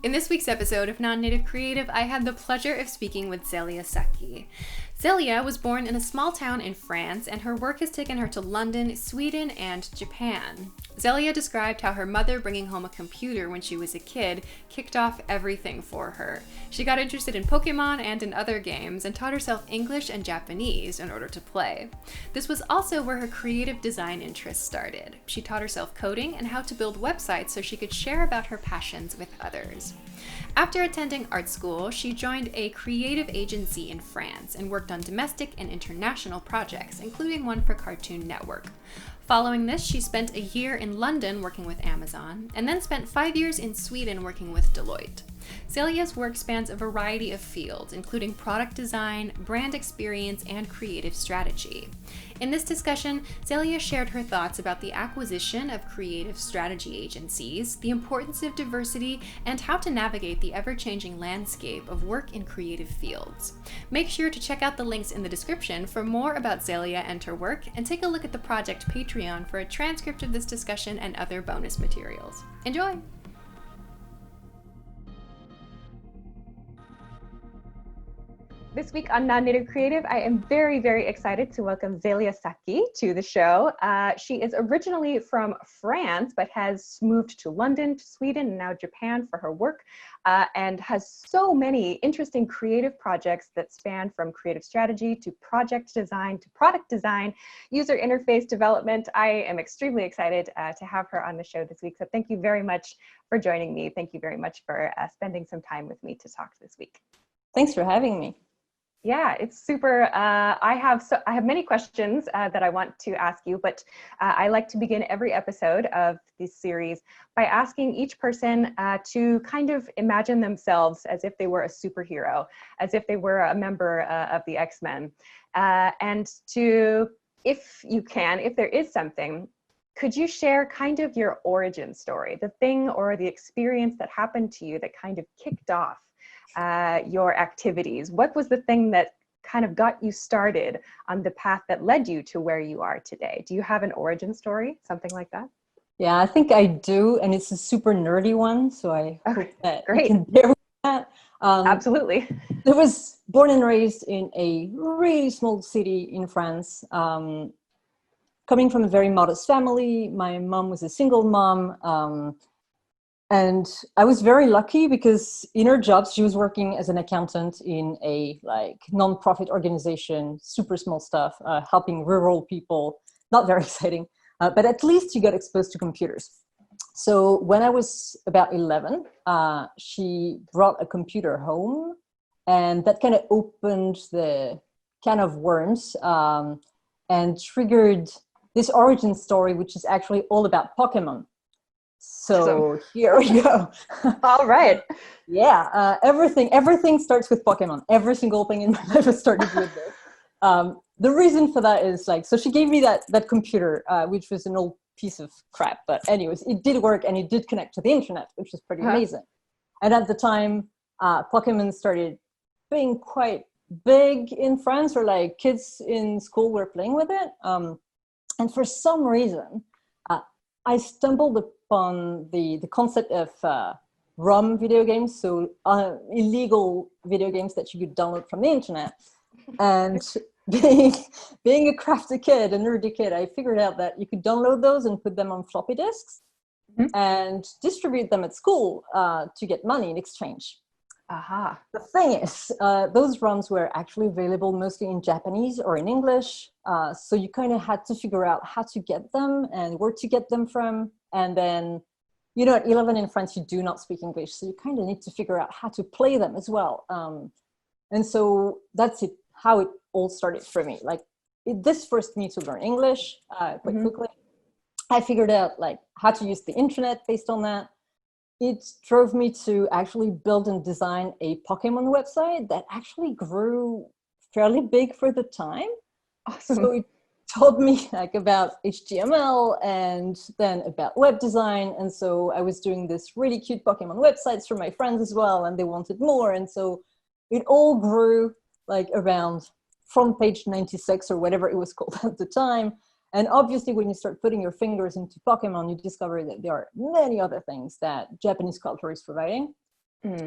In this week's episode of Non-Native Creative, I had the pleasure of speaking with Zélia Sakhi. Zélia was born in a small town in France, and her work has taken her to London, Sweden, and Japan. Zélia described how her mother bringing home a computer when she was a kid kicked off everything for her. She got interested in Pokémon and in other games, and taught herself English and Japanese in order to play. This was also where her creative design interests started. She taught herself coding and how to build websites so she could share about her passions with others. After attending art school, she joined a creative agency in France and worked on domestic and international projects, including one for Cartoon Network. Following this, she spent a year in London working with Amazon, and then spent 5 years in Sweden working with Deloitte. Zélia's work spans a variety of fields, including product design, brand experience, and creative strategy. In this discussion, Zélia shared her thoughts about the acquisition of creative strategy agencies, the importance of diversity, and how to navigate the ever-changing landscape of work in creative fields. Make sure to check out the links in the description for more about Zélia and her work, and take a look at the project Patreon for a transcript of this discussion and other bonus materials. Enjoy! This week on Non-Native Creative, I am very, very excited to welcome Zélia Sakhi to the show. She is originally from France, but has moved to London, to Sweden, and now Japan for her work, and has so many interesting creative projects that span from creative strategy to project design to product design, user interface development. I am extremely excited to have her on the show this week. So thank you very much for joining me. Thank you very much for spending some time with me to talk this week. Thanks for having me. Yeah, it's super. I have many questions that I want to ask you, but I like to begin every episode of this series by asking each person to kind of imagine themselves as if they were a superhero, as if they were a member of the X-Men, and to, if you can, if there is something, could you share kind of your origin story, the thing or the experience that happened to you that kind of kicked off your activities? What was the thing that kind of got you started on the path that led you to where you are today? Do you have an origin story, something like that? Yeah, I think I do, and it's a super nerdy one, so I hope that great. you can bear with that. Absolutely. I was born and raised in a really small city in France. Coming from a very modest family, my mom was a single mom. And I was very lucky because in her job, she was working as an accountant in a non-profit organization, super small stuff, helping rural people, not very exciting, but at least you got exposed to computers. So when I was about 11, she brought a computer home, and that kind of opened the can of worms and triggered this origin story, which is actually all about Pokémon. So here we go. All right. Yeah, everything starts with Pokemon. Every single thing in my life has started with this. The reason for that is so she gave me that computer, which was an old piece of crap. But anyways, it did work and it did connect to the internet, which was pretty amazing. And at the time, Pokemon started being quite big in France, or kids in school were playing with it. And for some reason, I stumbled upon the concept of ROM video games, so illegal video games that you could download from the internet. And being a crafty kid, a nerdy kid, I figured out that you could download those and put them on floppy disks and distribute them at school to get money in exchange. Aha. The thing is, those ROMs were actually available mostly in Japanese or in English. So you kind of had to figure out how to get them and where to get them from. And then, at 11 in France, you do not speak English. So you kind of need to figure out how to play them as well. And so that's how it all started for me. This forced me to learn English quite quickly. I figured out how to use the internet based on that. It drove me to actually build and design a Pokemon website that actually grew fairly big for the time. Awesome. So it taught me about HTML and then about web design. And so I was doing this really cute Pokemon websites for my friends as well, and they wanted more. And so it all grew around front page 96 or whatever it was called at the time. And obviously, when you start putting your fingers into Pokemon, you discover that there are many other things that Japanese culture is providing.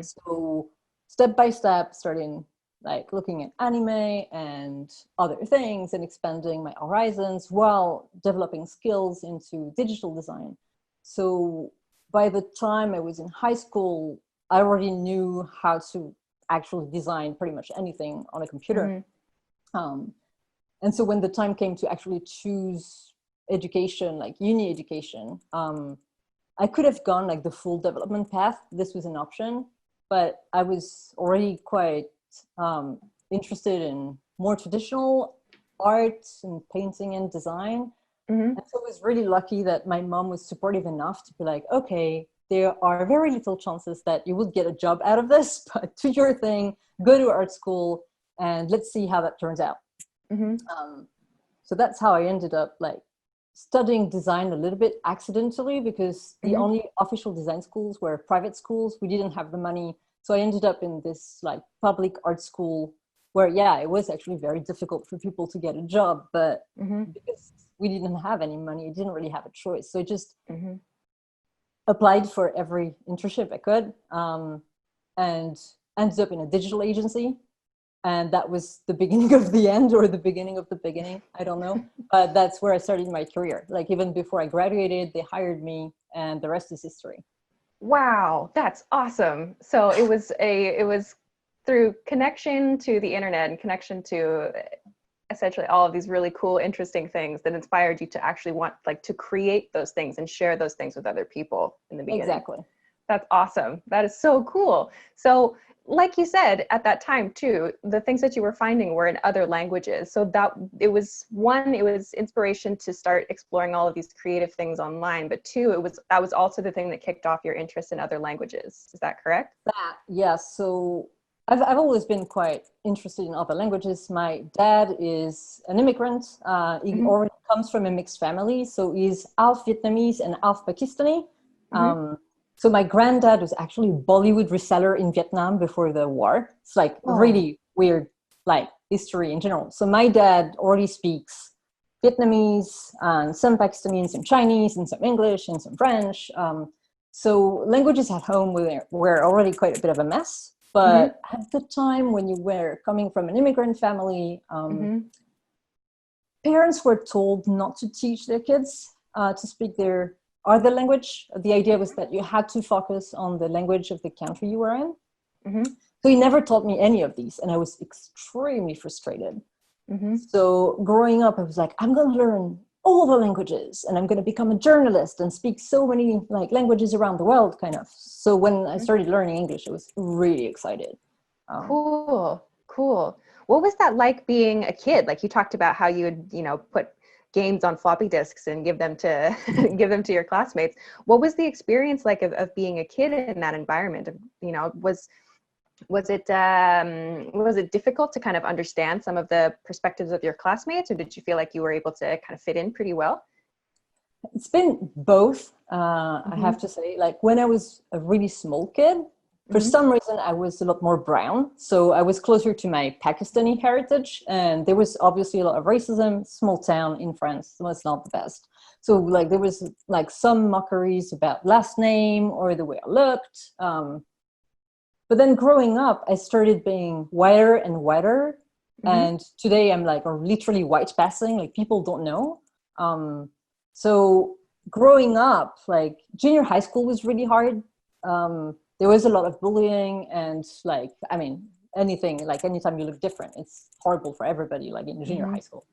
So step by step, starting like looking at anime and other things and expanding my horizons while developing skills into digital design. So by the time I was in high school, I already knew how to actually design pretty much anything on a computer. And so when the time came to actually choose education, like uni education, I could have gone like the full development path. This was an option, but I was already quite interested in more traditional art and painting and design. And so I was really lucky that my mom was supportive enough to be like, okay, there are very little chances that you would get a job out of this, but do your thing, go to art school, and let's see how that turns out. So that's how I ended up like studying design a little bit accidentally, because the only official design schools were private schools. We didn't have the money. So I ended up in this like public art school where, yeah, it was actually very difficult for people to get a job, but because we didn't have any money, I didn't really have a choice. So I just applied for every internship I could, and ended up in a digital agency. And that was the beginning of the end, or the beginning of the beginning. I don't know. But that's where I started my career. Like even before I graduated, they hired me, and the rest is history. Wow, that's awesome. So it was through connection to the internet and connection to essentially all of these really cool, interesting things that inspired you to actually want like to create those things and share those things with other people in the beginning. Exactly. That's awesome. That is so cool. So like you said, at that time too, the things that you were finding were in other languages. So that it was inspiration to start exploring all of these creative things online, but two, that was also the thing that kicked off your interest in other languages. Is that correct? Yes. So I've always been quite interested in other languages. My dad is an immigrant. He already comes from a mixed family. So he's half Vietnamese and half Pakistani. So my granddad was actually a Bollywood reseller in Vietnam before the war. It's like really weird, like history in general. So my dad already speaks Vietnamese and some Pakistani and some Chinese and some English and some French. So languages at home were already quite a bit of a mess. But at the time when you were coming from an immigrant family, parents were told not to teach their kids to speak their other language. The idea was that you had to focus on the language of the country you were in. So he never taught me any of these, and I was extremely frustrated. So growing up, I was like, I'm going to learn all the languages, and I'm going to become a journalist and speak so many like languages around the world, kind of. So when I started learning English, I was really excited. Cool. What was that like being a kid? Like you talked about how you would, put games on floppy disks and give them to your classmates. What was the experience like of being a kid in that environment? Was it difficult to kind of understand some of the perspectives of your classmates, or did you feel like you were able to kind of fit in pretty well? It's been both. I have to say, like when I was a really small kid, for some reason, I was a lot more brown. So I was closer to my Pakistani heritage. And there was obviously a lot of racism. Small town in France, so it's not the best. So like there was like some mockeries about last name or the way I looked. But then growing up, I started being whiter and whiter. And today I'm like literally white passing, like people don't know. So growing up, like junior high school was really hard. There was a lot of bullying and like, I mean, anything, like anytime you look different, it's horrible for everybody, like in junior high school.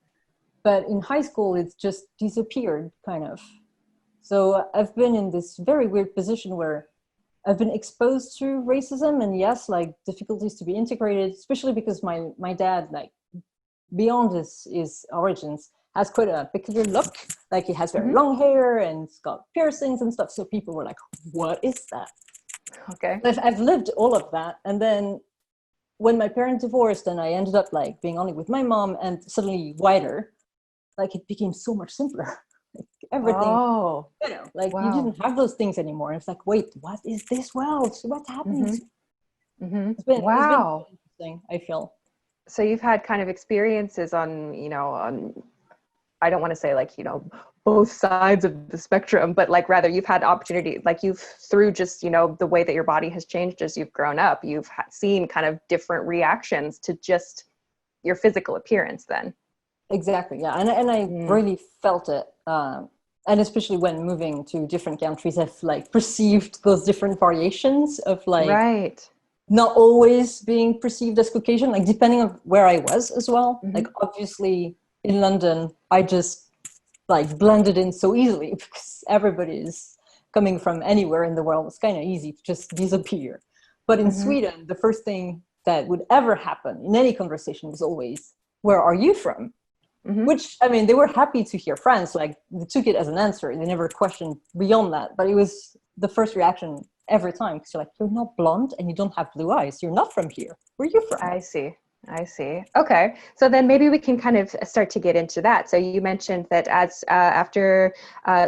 But in high school, it's just disappeared kind of. So I've been in this very weird position where I've been exposed to racism and yes, like difficulties to be integrated, especially because my dad, like beyond his origins, has quite a peculiar look. Like he has very long hair and he's got piercings and stuff. So people were like, what is that? Okay. I've lived all of that. And then when my parents divorced and I ended up like being only with my mom and suddenly whiter, like it became so much simpler. Like everything, you didn't have those things anymore. And it's like, wait, what is this world? What's happening? It's been interesting, I feel. So you've had kind of experiences on, I don't want to say like, both sides of the spectrum, but like rather you've had opportunity, like you've through just, you know, the way that your body has changed as you've grown up, you've seen kind of different reactions to just your physical appearance then. Exactly, yeah. And I really felt it. And especially when moving to different countries, I've like perceived those different variations of like Right. not always being perceived as Caucasian, like depending on where I was as well. Like obviously in London, I just like blended in so easily because everybody is coming from anywhere in the world. It's kind of easy to just disappear. But in Sweden, the first thing that would ever happen in any conversation was always, where are you from? Which, I mean, they were happy to hear France, like they took it as an answer. They never questioned beyond that. But it was the first reaction every time, because you're like, you're not blonde and you don't have blue eyes. You're not from here. Where are you from? I see. Okay. So then maybe we can kind of start to get into that. So you mentioned that as after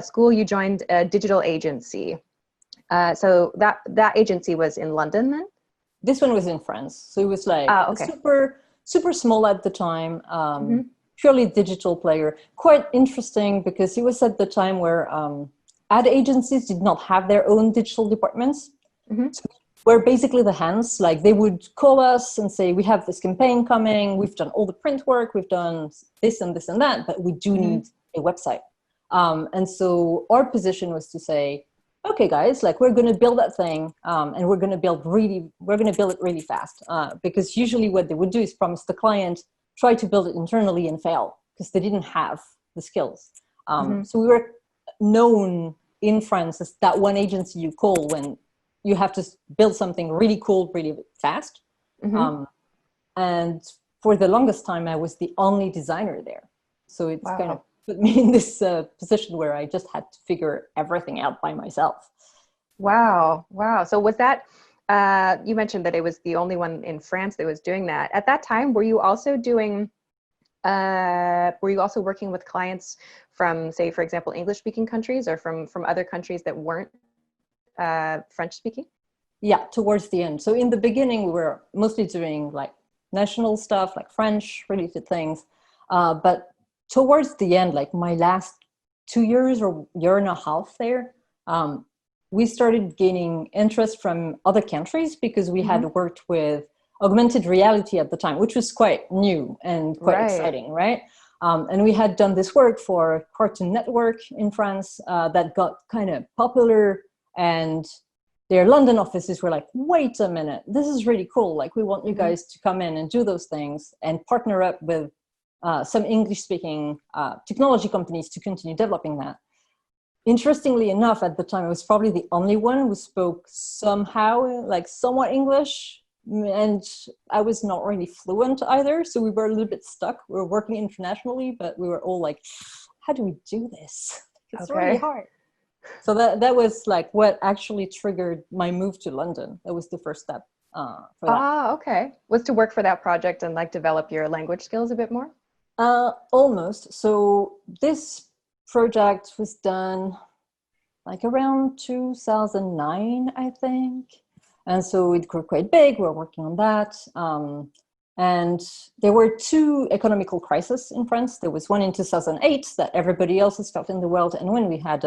school, you joined a digital agency. So that agency was in London then? This one was in France. So it was like okay. super small at the time. Purely digital player. Quite interesting because it was at the time where ad agencies did not have their own digital departments. So we're basically the hands. Like they would call us and say, we have this campaign coming. We've done all the print work. We've done this and this and that, but we do need a website. And so our position was to say, okay, guys, like we're going to build that thing, and we're going to build it really fast. Because usually what they would do is promise the client, try to build it internally and fail because they didn't have the skills. So we were known in France as that one agency you call when you have to build something really cool, really fast. And for the longest time, I was the only designer there. So it's kind of put me in this position where I just had to figure everything out by myself. Wow. So was that, you mentioned that it was the only one in France that was doing that. At that time, were you also working with clients from, say, for example, English-speaking countries or from other countries that weren't French-speaking? Yeah, towards the end. So in the beginning, we were mostly doing like national stuff, like French-related things. But towards the end, like my last 2 years or year and a half there, we started gaining interest from other countries because we had worked with augmented reality at the time, which was quite new and quite exciting, right? And we had done this work for Cartoon Network in France that got kind of popular, and their London offices were like, wait a minute, this is really cool. Like, we want you guys to come in and do those things and partner up with some English-speaking technology companies to continue developing that. Interestingly enough, at the time, I was probably the only one who spoke somehow, like somewhat English, and I was not really fluent either. So we were a little bit stuck. We were working internationally, but we were all like, how do we do this? It's really hard. So that was like what actually triggered my move to London. That was the first step for that. Okay. Was to work for that project and like develop your language skills a bit more? Almost. So this project was done like around 2009, I think. And so it grew quite big. We're working on that. And there were two economical crises in France. There was one in 2008 that everybody else has felt in the world. And when we had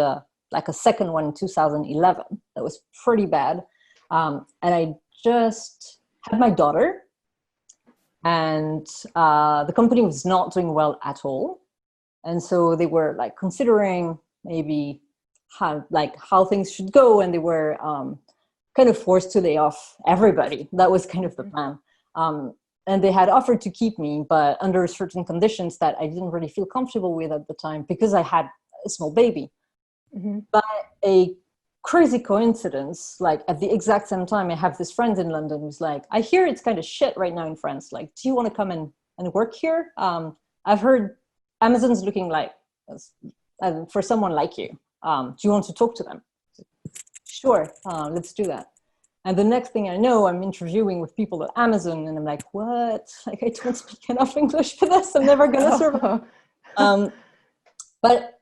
like a second one in 2011, that was pretty bad. And I just had my daughter, and the company was not doing well at all. And so they were like considering maybe how things should go. And they were kind of forced to lay off everybody. That was kind of the plan. And they had offered to keep me, but under certain conditions that I didn't really feel comfortable with at the time because I had a small baby. By a crazy coincidence, like at the exact same time, I have this friend in London who's like, I hear it's kind of shit right now in France. Like, do you want to come and work here? I've heard Amazon's looking like for someone like you. Do you want to talk to them? Sure, let's do that. And the next thing I know, I'm interviewing with people at Amazon, and I'm like, what? Like, I don't speak enough English for this. I'm never going to survive. But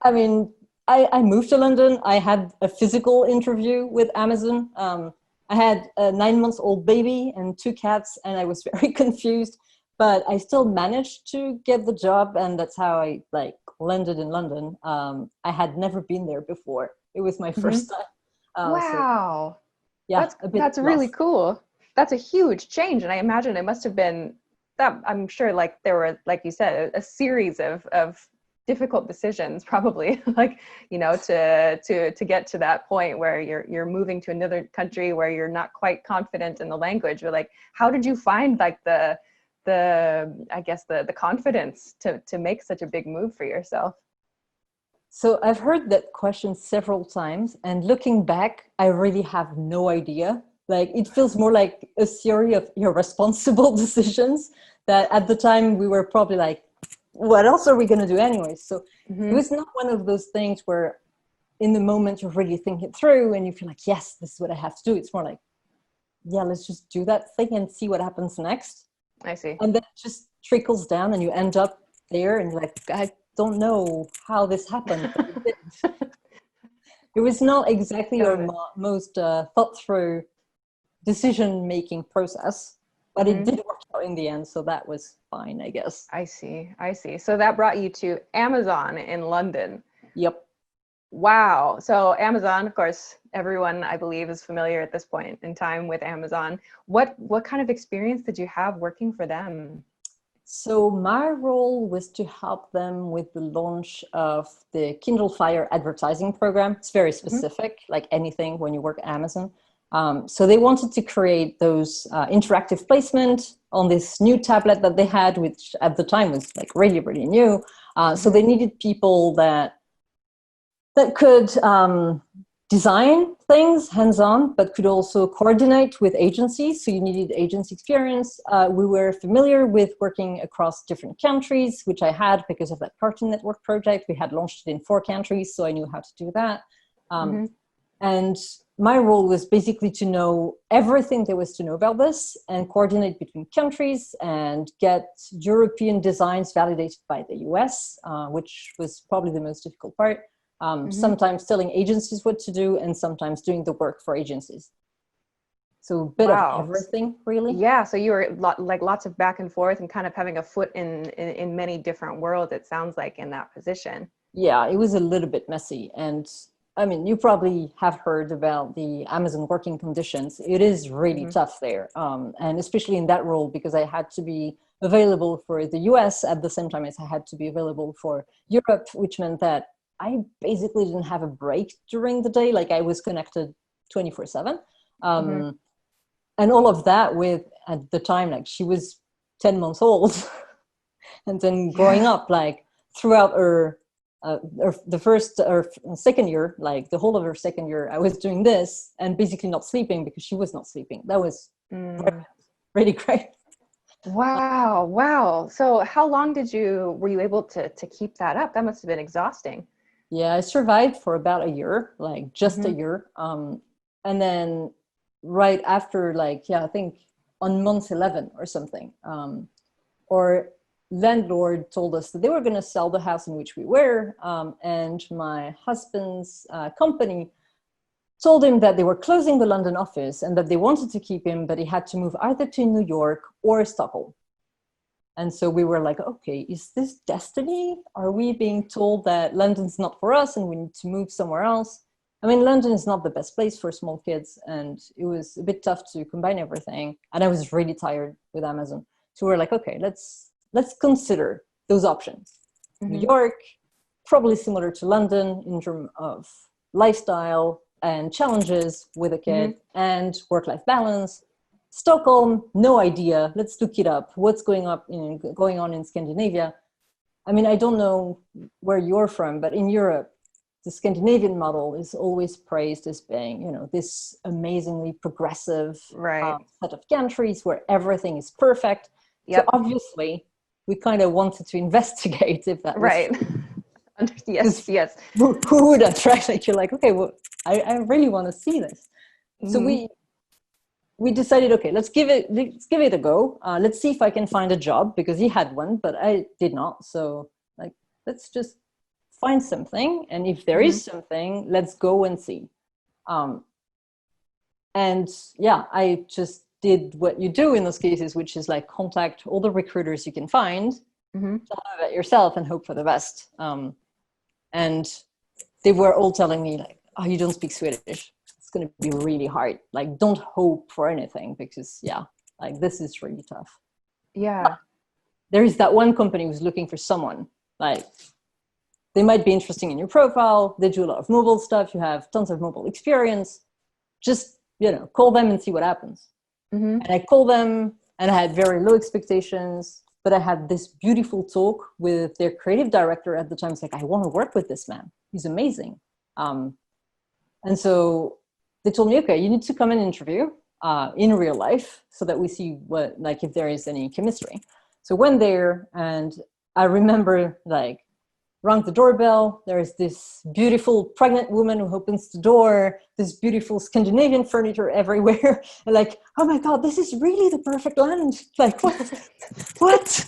I mean, I moved to London. I had a physical interview with Amazon. I had a 9-month-old baby and 2 cats, and I was very confused. but I still managed to get the job, and that's how I like landed in London. I had never been there before. It was my first time. So Wow. yeah, a bit That's really lost. cool. That's a huge change. And I imagine it must have been that, I'm sure, like there were, like you said, a series of difficult decisions probably, like, you know, to get to that point where you're moving to another country where you're not quite confident in the language. Or like, how did you find like the I guess the confidence to make such a big move for yourself? So I've heard that question several times, and looking back, I really have no idea. Like, it feels more like a series of irresponsible decisions that at the time we were probably like, what else are we going to do anyway? So it was not one of those things where in the moment you really think it through and you feel like, yes, this is what I have to do. It's more like, yeah, let's just do that thing and see what happens next. I see. And then it just trickles down and you end up there and you're like, I don't know how this happened, but it did. It was not exactly your most thought through decision-making process, but it did work out in the end. So that was fine, I guess. I see. I see. So that brought you to Amazon in London. Yep. Wow. So Amazon, of course, everyone I believe is familiar at this point in time with Amazon. What kind of experience did you have working for them? So my role was to help them with the launch of the Kindle Fire advertising program. It's very specific, like anything when you work at Amazon. So they wanted to create those interactive placement on this new tablet that they had, which at the time was like really, really new. So they needed people that could design things hands-on, but could also coordinate with agencies. So you needed agency experience. We were familiar with working across different countries, which I had because of that Cartoon Network project. We had launched it in 4 countries, so I knew how to do that. And my role was basically to know everything there was to know about this and coordinate between countries and get European designs validated by the US, which was probably the most difficult part. Sometimes telling agencies what to do and sometimes doing the work for agencies. So a bit of everything, really. Yeah, so you were like lots of back and forth and kind of having a foot in many different worlds, it sounds like, in that position. Yeah, it was a little bit messy. And I mean, you probably have heard about the Amazon working conditions. It is really tough there. And especially in that role, because I had to be available for the US at the same time as I had to be available for Europe, which meant that I basically didn't have a break during the day. Like I was connected 24/7. And all of that with, at the time, like she was 10 months old and then growing up, like throughout her the first or second year, like the whole of her second year, I was doing this and basically not sleeping because she was not sleeping. That was really great. Wow. Wow. So how long were you able to keep that up? That must have been exhausting. Yeah, I survived for about a year, like just a year. And then right after, like, yeah, I think on month 11 or something, our landlord told us that they were going to sell the house in which we were. And my husband's company told him that they were closing the London office and that they wanted to keep him, but he had to move either to New York or Stockholm. And so we were like, okay, is this destiny? Are we being told that London's not for us and we need to move somewhere else? I mean, London is not the best place for small kids, and it was a bit tough to combine everything. And I was really tired with Amazon. So we're like, okay, let's consider those options. New York, probably similar to London in terms of lifestyle and challenges with a kid and work-life balance. Stockholm, no idea. Let's look it up. What's going on in Scandinavia? I mean, I don't know where you're from, but in Europe, the Scandinavian model is always praised as being, you know, this amazingly progressive set of countries where everything is perfect. So obviously, we kind of wanted to investigate if that was true. Yes. Who would attract? Like, you're like, okay, well, I really want to see this. So we decided, okay, let's give it a go. Let's see if I can find a job, because he had one, but I did not. So like, let's just find something. And if there is something, let's go and see. And yeah, I just did what you do in those cases, which is like contact all the recruiters you can find, tell them about yourself and hope for the best. And they were all telling me like, oh, you don't speak Swedish. It's going to be really hard. Like, don't hope for anything because like this is really tough. Yeah. But there is that one company who's looking for someone, like they might be interesting in your profile. They do a lot of mobile stuff. You have tons of mobile experience. Just, call them and see what happens. And I called them and I had very low expectations, but I had this beautiful talk with their creative director at the time. It's like, I want to work with this man. He's amazing. And so they told me, okay, you need to come and interview in real life so that we see what, like, if there is any chemistry. So went there and I remember like rang the doorbell. There is this beautiful pregnant woman who opens the door, this beautiful Scandinavian furniture everywhere. And like, oh my God, this is really the perfect land. Like, what?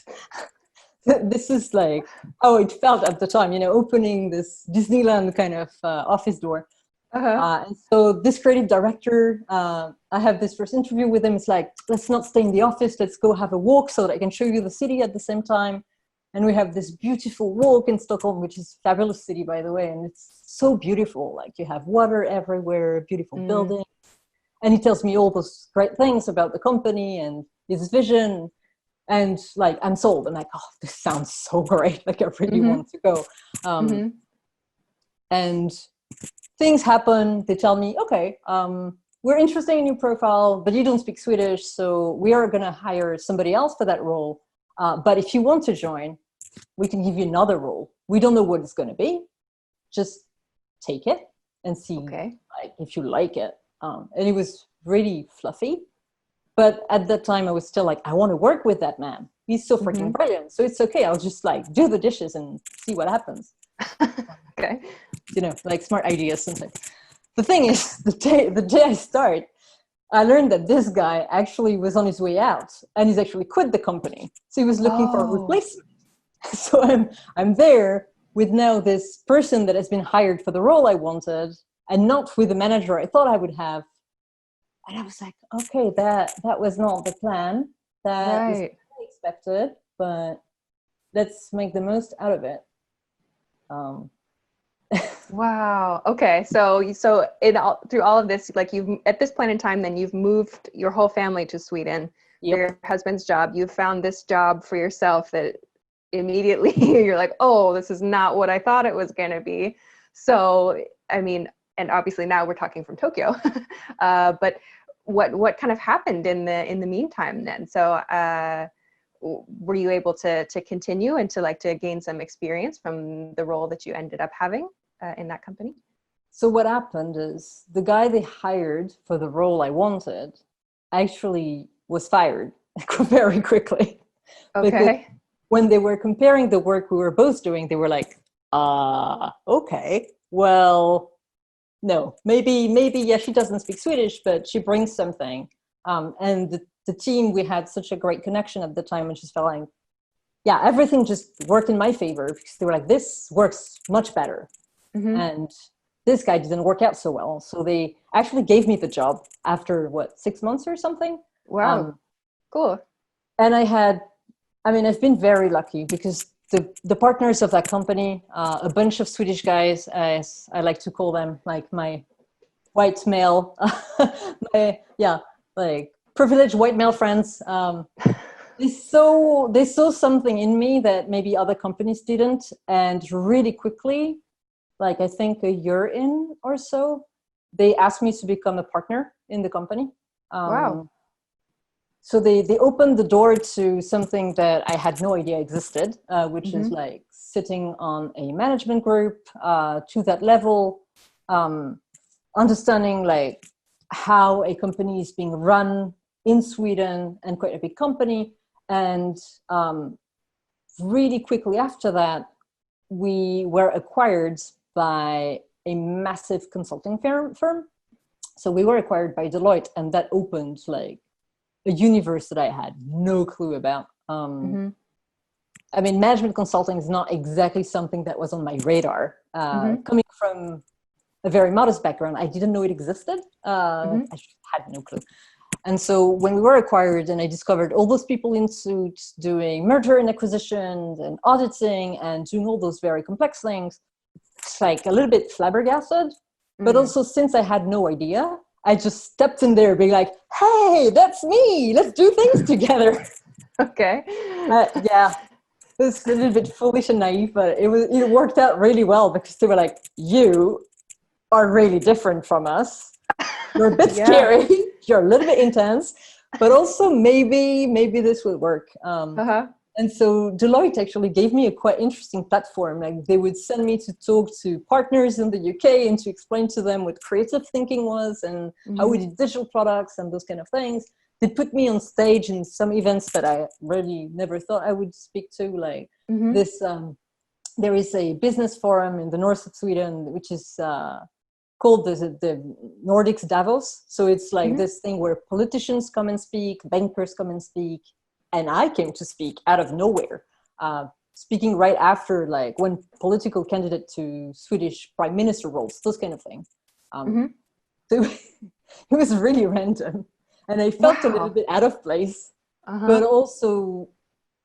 This is like how it felt at the time, opening this Disneyland kind of office door. And so this creative director, I have this first interview with him. It's like, let's not stay in the office. Let's go have a walk so that I can show you the city at the same time. And we have this beautiful walk in Stockholm, which is a fabulous city, by the way. And it's so beautiful. Like you have water everywhere, beautiful buildings. And he tells me all those great things about the company and his vision. And like, I'm sold. I'm like, oh, this sounds so great. Like I really want to go. And things happen. They tell me, okay, we're interested in your profile, but you don't speak Swedish. So we are going to hire somebody else for that role. But if you want to join, we can give you another role. We don't know what it's going to be. Just take it and see like, if you like it. And it was really fluffy. But at that time, I was still like, I want to work with that man. He's so freaking brilliant. So it's okay. I'll just like do the dishes and see what happens. Okay. Like smart ideas sometimes. The thing is, the day I start, I learned that this guy actually was on his way out and he's actually quit the company. So he was looking for a replacement. So I'm there with now this person that has been hired for the role I wanted and not with the manager I thought I would have. And I was like, okay, that was not the plan. That is expected, but let's make the most out of it. Wow. Okay. So through all of this, like you've at this point in time, then you've moved your whole family to Sweden for your husband's job. You've found this job for yourself that immediately you're like, oh, this is not what I thought it was going to be. So, I mean, and obviously now we're talking from Tokyo, but what kind of happened in the meantime then? So, were you able to continue and to gain some experience from the role that you ended up having in that company? So what happened is the guy they hired for the role I wanted actually was fired very quickly. Okay. Because when they were comparing the work we were both doing, they were like, okay, well, no, maybe, yeah, she doesn't speak Swedish, but she brings something. And the team, we had such a great connection at the time, and just felt like, yeah, everything just worked in my favor because they were like, this works much better. And this guy didn't work out so well. So they actually gave me the job after 6 months or something. Wow. Cool. And I've been very lucky because the partners of that company, a bunch of Swedish guys, as I like to call them, like my white male, like privileged white male friends, they saw something in me that maybe other companies didn't. And really quickly, like I think a year in or so, they asked me to become a partner in the company. Wow. So they opened the door to something that I had no idea existed, which is like sitting on a management group to that level, understanding like how a company is being run in Sweden, and quite a big company. And really quickly after that, we were acquired by a massive consulting firm. So we were acquired by Deloitte, and that opened like a universe that I had no clue about. I mean, management consulting is not exactly something that was on my radar. Coming from a very modest background, I didn't know it existed. I just had no clue. And so when we were acquired and I discovered all those people in suits doing merger and acquisitions and auditing and doing all those very complex things, it's like a little bit flabbergasted. But also, since I had no idea, I just stepped in there being like, hey, that's me. Let's do things together. Okay. Yeah, it's a little bit foolish and naive, but it worked out really well because they were like, you are really different from us. You're a bit scary. You're a little bit intense, but also maybe this will work. And so Deloitte actually gave me a quite interesting platform. Like they would send me to talk to partners in the UK and to explain to them what creative thinking was and how we did digital products and those kind of things. They put me on stage in some events that I really never thought I would speak to. Like this, there is a business forum in the north of Sweden, which is called the Nordics Davos. So it's like this thing where politicians come and speak, bankers come and speak. And I came to speak out of nowhere, speaking right after, like, when political candidate to Swedish prime minister roles, those kind of things. So it was really random. And I felt a little bit out of place. But also,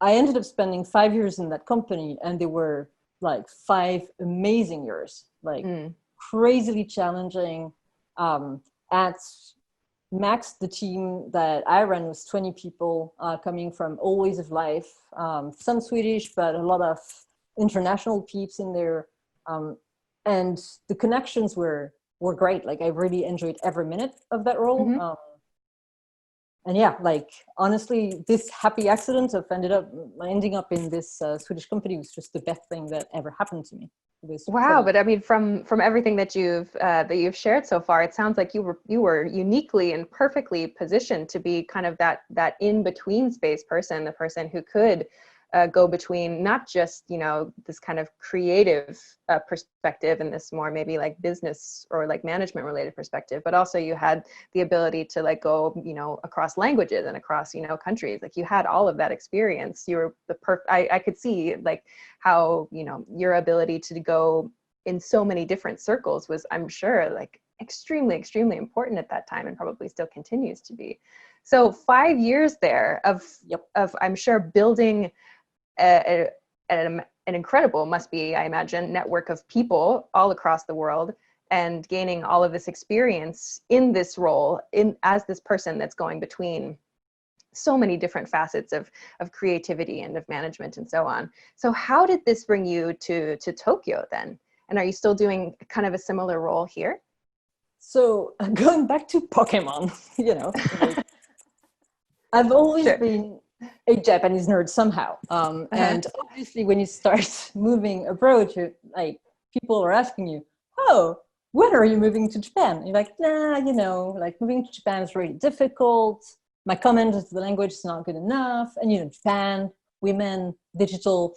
I ended up spending 5 years in that company, and they were, like, 5 amazing years, like, crazily challenging. At max, the team that I ran was 20 people coming from all ways of life, some Swedish, but a lot of international peeps in there. And the connections were great. Like I really enjoyed every minute of that role. And yeah, like honestly, this happy accident of ending up in this Swedish company was just the best thing that ever happened to me. Wow, but I mean, from everything that you've shared so far, it sounds like you were uniquely and perfectly positioned to be kind of that in between space person, the person who could go between not just this kind of creative perspective and this more maybe like business or like management related perspective, but also you had the ability to like go across languages and across countries. Like you had all of that experience. You were I could see like how your ability to go in so many different circles was, I'm sure, like extremely important at that time, and probably still continues to be. So 5 years there of I'm sure building an incredible, must be, I imagine, network of people all across the world, and gaining all of this experience in this role as this person that's going between so many different facets of creativity and of management and so on. So how did this bring you to Tokyo then? And are you still doing kind of a similar role here? So going back to Pokemon, like, I've always been a Japanese nerd somehow. And obviously when you start moving abroad, like people are asking you, oh, when are you moving to Japan? You're like, nah, like moving to Japan is really difficult. My comment is the language is not good enough. And Japan, women, digital,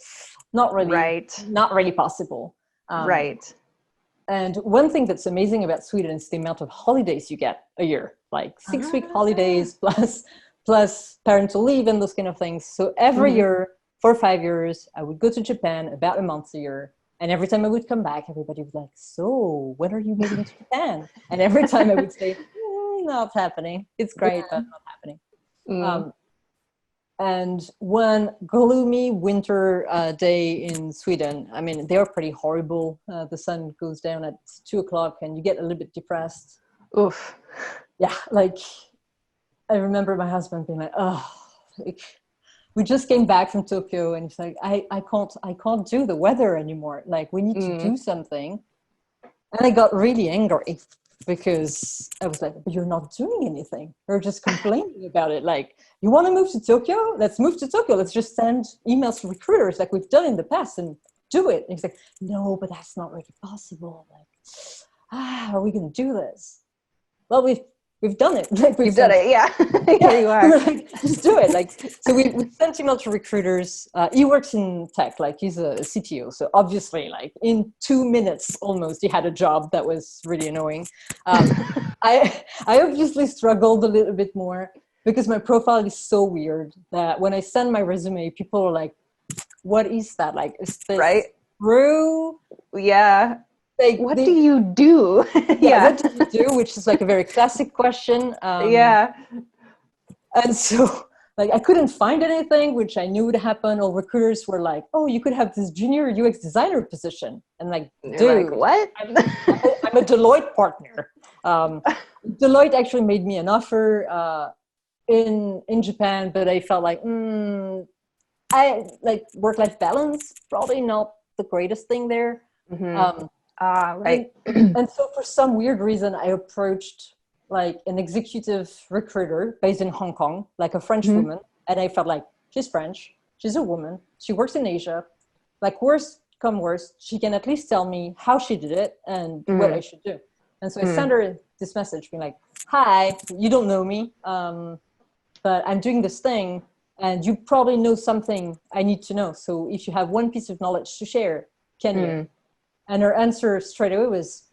not really possible. And one thing that's amazing about Sweden is the amount of holidays you get a year, like 6-week holidays plus parental leave and those kind of things. So every year for 5 years, I would go to Japan about a month a year. And every time I would come back, everybody was like, so when are you moving to Japan? And every time I would say, not happening. It's great, but not happening. And one gloomy winter day in Sweden, I mean, they are pretty horrible. The sun goes down at 2:00 and you get a little bit depressed. Oof. Yeah, like I remember my husband being like, oh, like, we just came back from Tokyo, and he's like, I can't do the weather anymore. Like, we need to do something. And I got really angry because I was like, but you're not doing anything. You're just complaining about it. Like, you want to move to Tokyo? Let's move to Tokyo. Let's just send emails to recruiters like we've done in the past and do it. And he's like, no, but that's not really possible. Like, are we going to do this? Well, we've done it. Like You've done it, yeah. Here you are. We're like, just do it. Like, so we sent email to recruiters. He works in tech, like he's a CTO. So obviously, like in 2 minutes almost, he had a job that was really annoying. I obviously struggled a little bit more because my profile is so weird that when I send my resume, people are like, what is that? Like, is this true? Yeah. Like, what do you do? What do you do? Which is like a very classic question. And so like I couldn't find anything, which I knew would happen. All recruiters were like, oh, you could have this junior UX designer position. And like, You're like, dude, what? I'm a Deloitte partner. Deloitte actually made me an offer in Japan, but I felt like, I like work-life balance, probably not the greatest thing there. Right. And so for some weird reason, I approached like an executive recruiter based in Hong Kong, like a French woman. And I felt like, she's French, she's a woman, she works in Asia. Like worst come worst, she can at least tell me how she did it and what I should do. And so I sent her this message being like, hi, you don't know me, but I'm doing this thing and you probably know something I need to know. So if you have one piece of knowledge to share, can you? And her answer straight away was,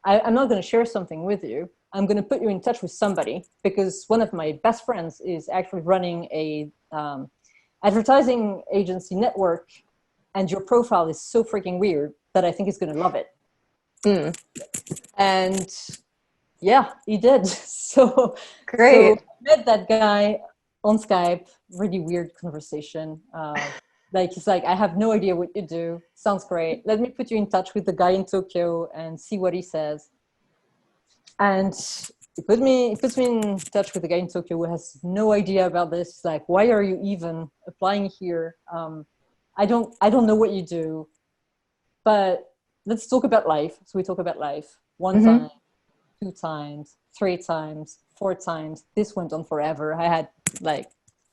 I'm not going to share something with you. I'm going to put you in touch with somebody, because one of my best friends is actually running a advertising agency network, and your profile is so freaking weird that I think he's going to love it. And yeah, he did. So Great. So I met that guy on Skype, really weird conversation. Like he's like, I have no idea what you do. Sounds great. Let me put you in touch with the guy in Tokyo and see what he says. And he puts me in touch with the guy in Tokyo who has no idea about this. He's like, why are you even applying here? I don't know what you do, but let's talk about life. So we talk about life. One time, 2 times, 3 times, 4 times. This went on forever. I had like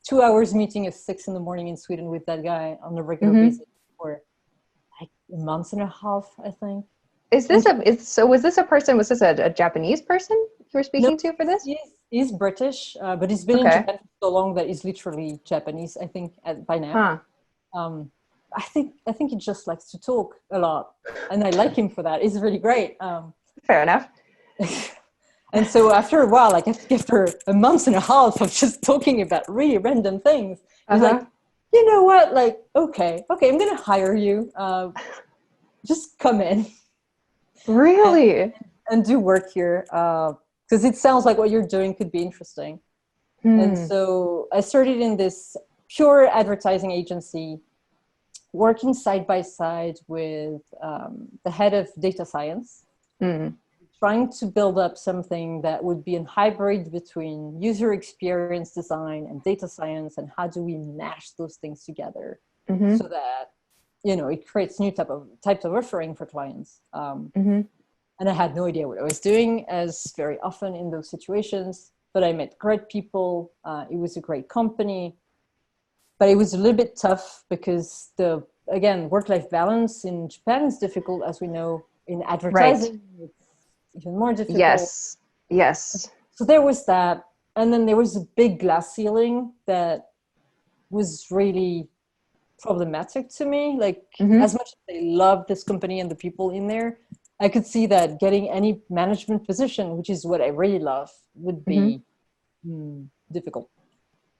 2 hours meeting at 6 a.m. in Sweden with that guy on a regular basis for like a month and a half, I think. Was this a Japanese person you were speaking to for this? He's British, but he's been in Japan for so long that he's literally Japanese, I think, by now. I think he just likes to talk a lot, and I like him for that. He's really great. Fair enough. And so after a while, like after a month and a half of just talking about really random things, he's like, you know what? Like, okay, I'm going to hire you. Just come in. Really? And do work here. Because it sounds like what you're doing could be interesting. And so I started in this pure advertising agency, working side by side with the head of data science, trying to build up something that would be a hybrid between user experience design and data science, and how do we mash those things together so that, you know, it creates new types of offering for clients. And I had no idea what I was doing, as very often in those situations, but I met great people. It was a great company, but it was a little bit tough because again, work-life balance in Japan is difficult, as we know. In advertising, it's even more difficult. Yes. So there was that. And then there was a big glass ceiling that was really problematic to me. Like, as much as I love this company and the people in there, I could see that getting any management position, which is what I really love, would be difficult.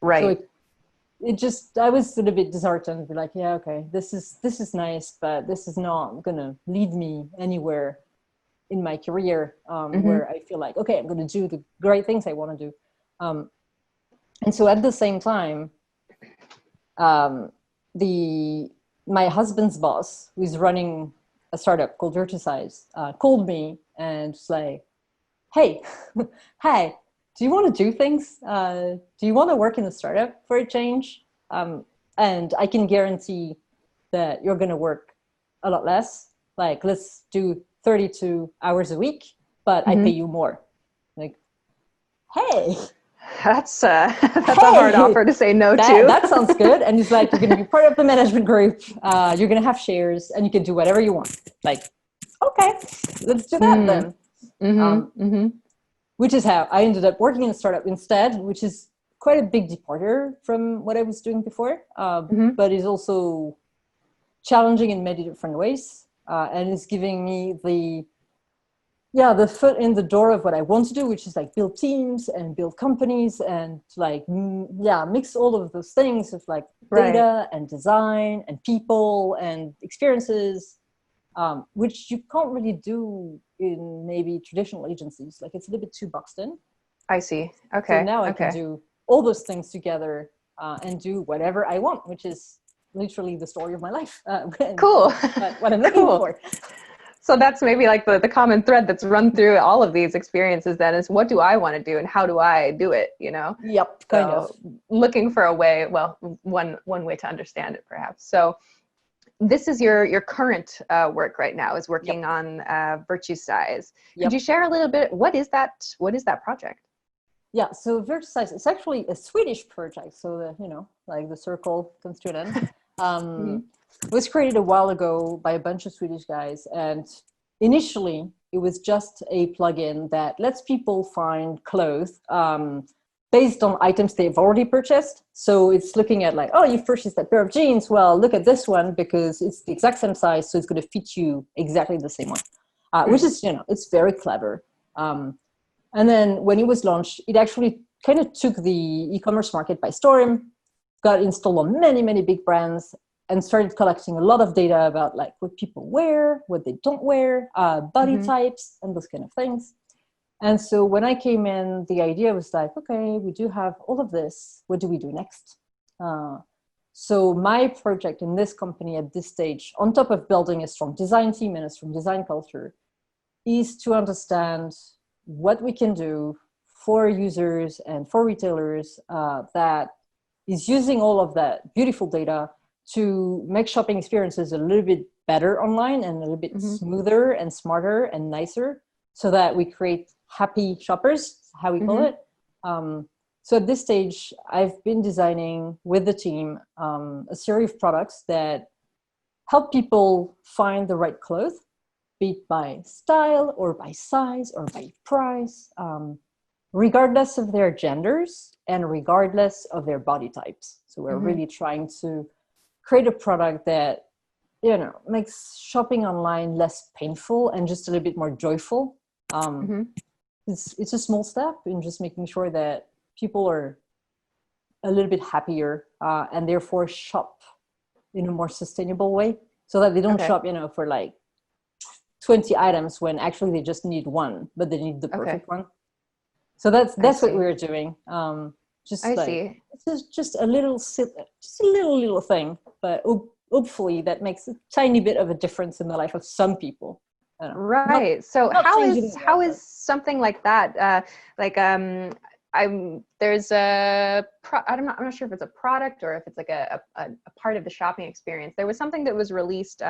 Right. So I was a little bit disheartened. Be like, yeah, okay, this is nice, but this is not gonna lead me anywhere in my career, where I feel like, okay, I'm gonna do the great things I want to do. And so at the same time, my husband's boss, who is running a startup called Vertisize, called me and was like, hey, hi, do you want to do things? Do you want to work in a startup for a change? And I can guarantee that you're going to work a lot less. Like, let's do 32 hours a week, but I pay you more. Like, hey. That's a hard offer to say no to. That sounds good. And it's like, you're going to be part of the management group. You're going to have shares and you can do whatever you want. Like, okay, let's do that then. Which is how I ended up working in a startup instead, which is quite a big departure from what I was doing before, but is also challenging in many different ways, and is giving me the foot in the door of what I want to do, which is like build teams and build companies and like mix all of those things of like data and design and people and experiences, which you can't really do in maybe traditional agencies. Like, it's a little bit too boxed in. I see. Okay. So now I can do all those things together and do whatever I want, which is literally the story of my life. Cool. What I'm looking for. So that's maybe like the common thread that's run through all of these experiences then is what do I want to do and how do I do it, you know? Yep, kind of. Looking for a way, well, one way to understand it perhaps. So this is your current work right now, is working on Virtue Size. Could you share a little bit, what is that project? Yeah, so Virtue Size, it's actually a Swedish project. So like the circle comes to an end. It was created a while ago by a bunch of Swedish guys, and initially it was just a plugin that lets people find clothes based on items they've already purchased. So it's looking at like, oh, you've purchased that pair of jeans. Well, look at this one because it's the exact same size, so it's going to fit you exactly the same one, which is, it's very clever. And then when it was launched, it actually kind of took the e-commerce market by storm, got installed on many, many big brands, and started collecting a lot of data about like what people wear, what they don't wear, body types, and those kind of things. And so when I came in, the idea was like, okay, we do have all of this. What do we do next? So my project in this company at this stage, on top of building a strong design team and a strong design culture, is to understand what we can do for users and for retailers that is using all of that beautiful data to make shopping experiences a little bit better online and a little bit smoother and smarter and nicer, so that we create happy shoppers, how we call it. So at this stage, I've been designing with the team a series of products that help people find the right clothes, be it by style or by size or by price, regardless of their genders and regardless of their body types. So we're really trying to create a product that, makes shopping online less painful and just a little bit more joyful. It's a small step in just making sure that people are a little bit happier and therefore shop in a more sustainable way, so that they don't shop, for like 20 items when actually they just need one, but they need the perfect one. So that's what we're doing. It's just a little thing, but hopefully that makes a tiny bit of a difference in the life of some people. Right. So how is something like that? I'm not sure if it's a product or if it's like a part of the shopping experience. There was something that was released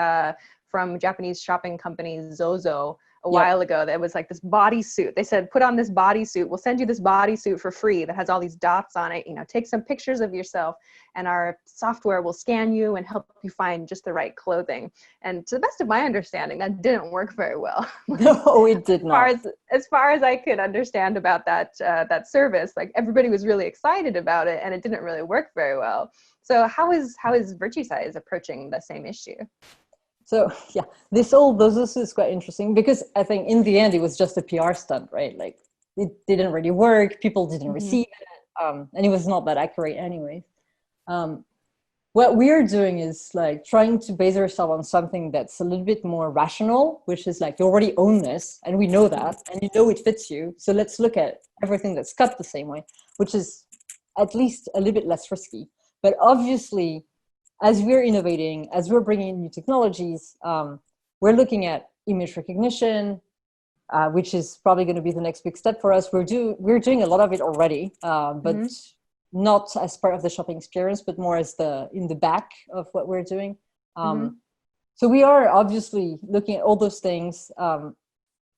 from Japanese shopping company Zozo a while ago that was like this bodysuit. They said, put on this bodysuit. We'll send you this bodysuit for free that has all these dots on it. Take some pictures of yourself and our software will scan you and help you find just the right clothing. And to the best of my understanding, that didn't work very well. No, it did not. As far as I could understand about that service, like everybody was really excited about it and it didn't really work very well. So how is Virtue Size approaching the same issue? So yeah, this is quite interesting because I think in the end it was just a PR stunt, right? Like it didn't really work, people didn't receive it, and it was not that accurate anyway. What we're doing is like trying to base ourselves on something that's a little bit more rational, which is like you already own this and we know that and it fits you. So let's look at everything that's cut the same way, which is at least a little bit less risky. But obviously, as we're innovating, as we're bringing in new technologies, we're looking at image recognition, which is probably going to be the next big step for us. We're doing a lot of it already, but not as part of the shopping experience, but more as in the back of what we're doing. So we are obviously looking at all those things.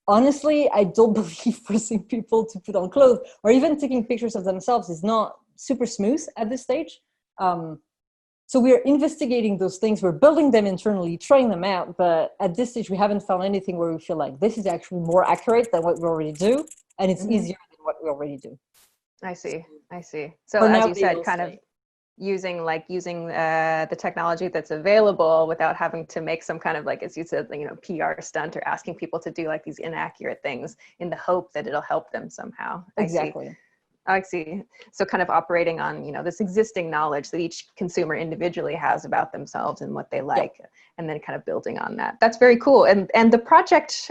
Honestly, I don't believe forcing people to put on clothes or even taking pictures of themselves is not super smooth at this stage. So we're investigating those things. We're building them internally, trying them out. But at this stage, we haven't found anything where we feel like this is actually more accurate than what we already do. And it's easier than what we already do. I see. So as you said, kind of using the technology that's available without having to make some kind of, like, as you said, PR stunt or asking people to do like these inaccurate things in the hope that it'll help them somehow. Exactly. I see. So kind of operating on, this existing knowledge that each consumer individually has about themselves and what they like, and then kind of building on that. That's very cool. And the project,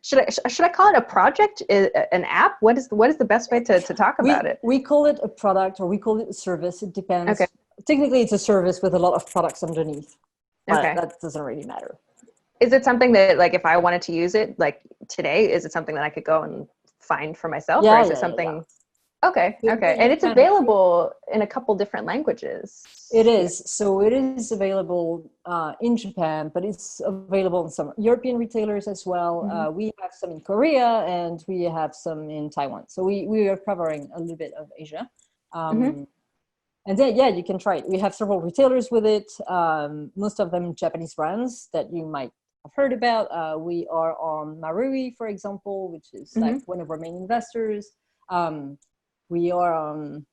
should I call it a project, an app? What is the best way to talk about it? We call it a product, or we call it a service. It depends. Okay. Technically, it's a service with a lot of products underneath, but Okay. that doesn't really matter. Is it something that, like, if I wanted to use it, like today, is it something that I could go and find for myself, or is it something? Yeah. Okay. And it's available in a couple different languages. It is. So it is available in Japan, but it's available in some European retailers as well. We have some in Korea, and we have some in Taiwan. So we are covering a little bit of Asia. And then, yeah, you can try it. We have several retailers with it, most of them Japanese brands that you might have heard about. We are on Marui, for example, which is like one of our main investors. We are on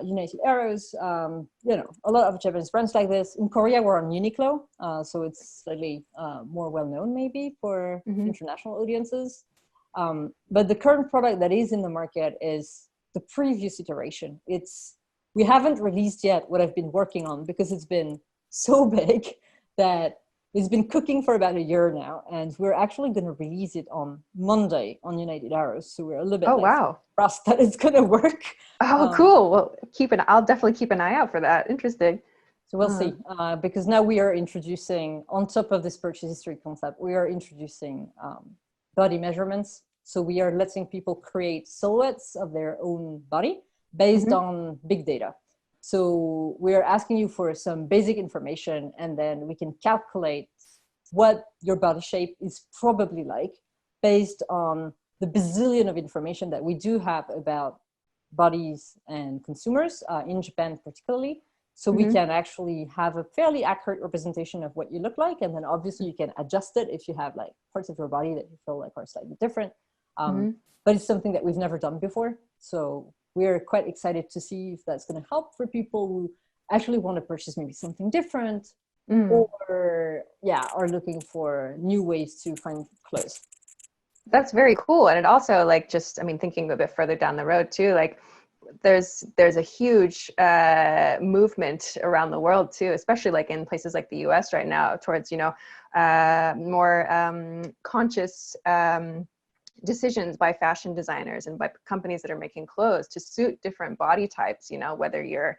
United Arrows, you know, a lot of Japanese brands like this. In Korea, we're on Uniqlo, so it's slightly more well-known maybe for international audiences. But the current product that is in the market is the previous iteration. We haven't released yet what I've been working on because it's been so big that it's been cooking for about a year now, and we're actually going to release it on Monday on United Arrows. So we're a little bit surprised that it's going to work. Oh, cool. Well, I'll definitely keep an eye out for that. Interesting. So we'll see, because now we are introducing, on top of this purchase history concept, we are introducing body measurements. So we are letting people create silhouettes of their own body based on big data. So we're asking you for some basic information, and then we can calculate what your body shape is probably like based on the bazillion of information that we do have about bodies and consumers in Japan particularly. So we can actually have a fairly accurate representation of what you look like. And then obviously you can adjust it if you have like parts of your body that you feel like are slightly different. But it's something that we've never done before. So we're quite excited to see if that's going to help for people who actually want to purchase maybe something different or are looking for new ways to find clothes. That's very cool. And it also, like, just, I mean, thinking a bit further down the road too, like there's a huge movement around the world too, especially like in places like the US right now towards, you know, more conscious decisions by fashion designers and by companies that are making clothes to suit different body types, you know, whether you're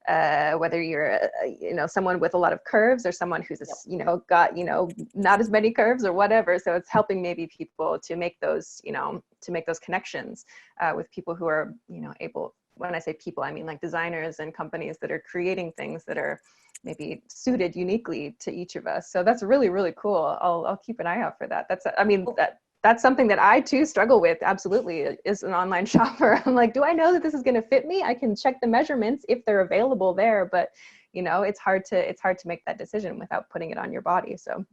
you know, someone with a lot of curves or someone who's you know, got, you know, not as many curves or whatever. So it's helping maybe people to make those, you know, to make those connections with people who are, you know, able, when I say people, I mean like designers and companies that are creating things that are maybe suited uniquely to each of us. So that's really, really cool. I'll keep an eye out for that. That's something that I too struggle with, absolutely, is an online shopper. I'm like, do I know that this is going to fit me? I can check the measurements if they're available there, but you know, it's hard to make that decision without putting it on your body. So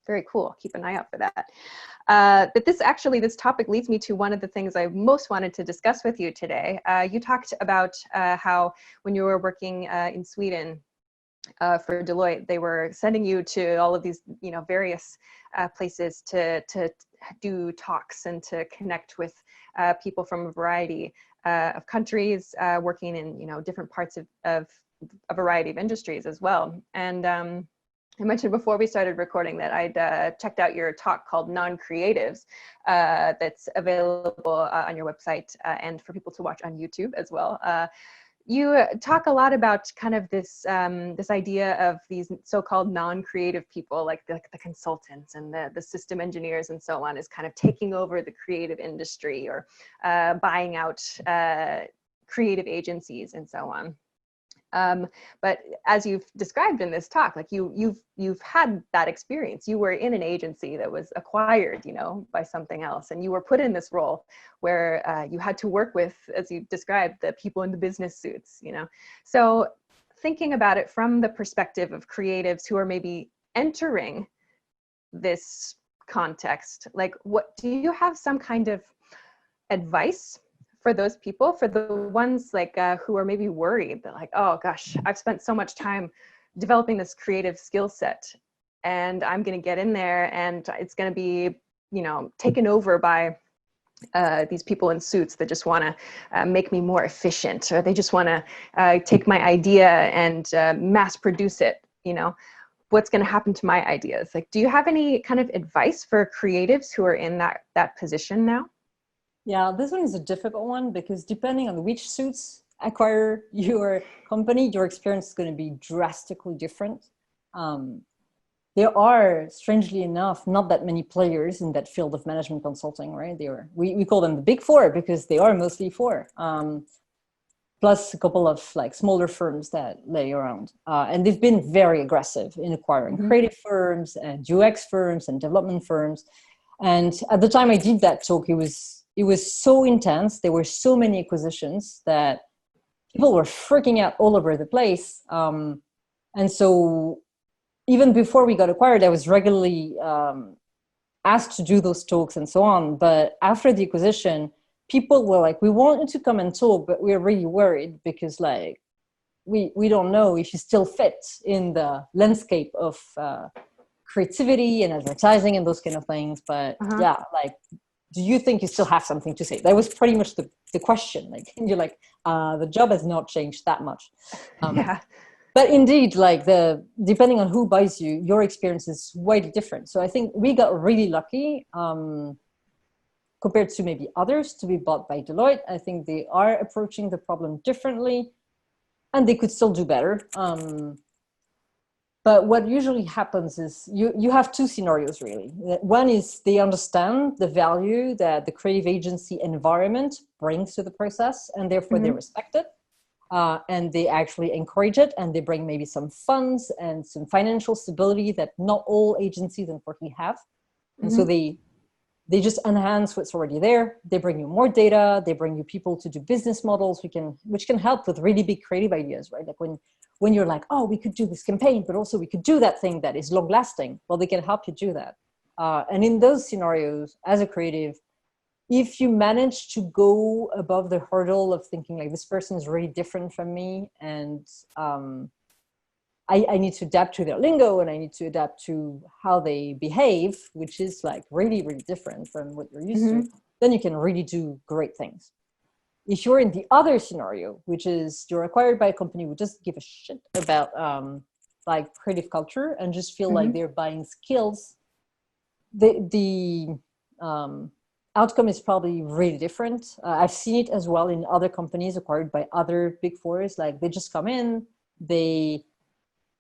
very cool. Keep an eye out for that. But this topic leads me to one of the things I most wanted to discuss with you today. You talked about how when you were working in Sweden for Deloitte, they were sending you to all of these, you know, various places to do talks and to connect with people from a variety of countries, working in, you know, different parts of a variety of industries as well. And I mentioned before we started recording that I'd checked out your talk called Noncreatives that's available on your website and for people to watch on YouTube as well. You talk a lot about kind of this this idea of these so-called non-creative people, like the consultants and the system engineers and so on, is kind of taking over the creative industry or buying out creative agencies and so on. But as you've described in this talk, like you've had that experience. You were in an agency that was acquired, you know, by something else, and you were put in this role where you had to work with, as you described, the people in the business suits, you know. So thinking about it from the perspective of creatives who are maybe entering this context, like, what do you have some kind of advice for those people, for the ones like who are maybe worried that, like, oh gosh, I've spent so much time developing this creative skill set and I'm going to get in there and it's going to be, you know, taken over by these people in suits that just want to make me more efficient, or they just want to take my idea and mass produce it, you know. what's going to happen to my ideas? Like, do you have any kind of advice for creatives who are in that position now? Yeah, this one is a difficult one because depending on which suits acquire your company, your experience is going to be drastically different. There are, strangely enough, not that many players in that field of management consulting, right? We call them the big four because they are mostly four, plus a couple of like smaller firms that lay around. And they've been very aggressive in acquiring creative firms and UX firms and development firms. And at the time I did that talk, it was so intense. There were so many acquisitions that people were freaking out all over the place. And so even before we got acquired, I was regularly asked to do those talks and so on. But after the acquisition, people were like, we want you to come and talk, but we're really worried because like, we don't know if you still fit in the landscape of creativity and advertising and those kind of things. But yeah, like, do you think you still have something to say? That was pretty much the question. Like, and you're like, the job has not changed that much. Yeah. But indeed, like depending on who buys you, your experience is widely different. So I think we got really lucky compared to maybe others to be bought by Deloitte. I think they are approaching the problem differently and they could still do better. But what usually happens is you have two scenarios really. One is they understand the value that the creative agency environment brings to the process and therefore they respect it. And they actually encourage it and they bring maybe some funds and some financial stability that not all agencies unfortunately have. And so they just enhance what's already there. They bring you more data. They bring you people to do business models which can help with really big creative ideas, right? Like when you're like, oh, we could do this campaign, but also we could do that thing that is long lasting. Well, they can help you do that. And in those scenarios, as a creative, if you manage to go above the hurdle of thinking like this person is really different from me and I need to adapt to their lingo and I need to adapt to how they behave, which is like really, really different from what you're used to, then you can really do great things. If you're in the other scenario, which is you're acquired by a company who doesn't give a shit about like creative culture and just feel like they're buying skills, the outcome is probably really different. I've seen it as well in other companies acquired by other big fours. Like they just come in, they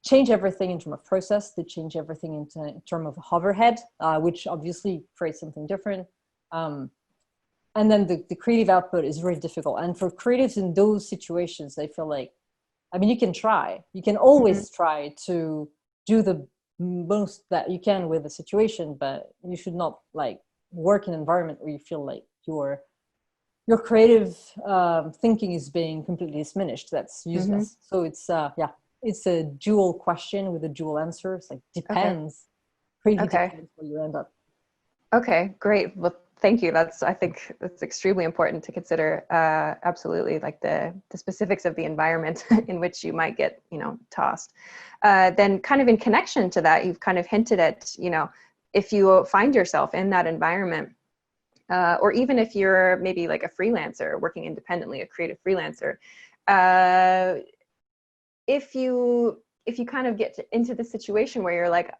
change everything in terms of process, they change everything in terms of overhead, which obviously creates something different. And then the creative output is very difficult. And for creatives in those situations, I feel like, I mean, you can try. You can always try to do the most that you can with the situation, but you should not like work in an environment where you feel like your creative thinking is being completely diminished. That's useless. So it's it's a dual question with a dual answer. It's like depends. Really depends where you end up. Okay, great. Well, thank you. I think that's extremely important to consider. Absolutely, like the specifics of the environment in which you might get, tossed. Then kind of in connection to that, you've kind of hinted at, if you find yourself in that environment, or even if you're maybe like a freelancer working independently, a creative freelancer, if you kind of get into the situation where you're like,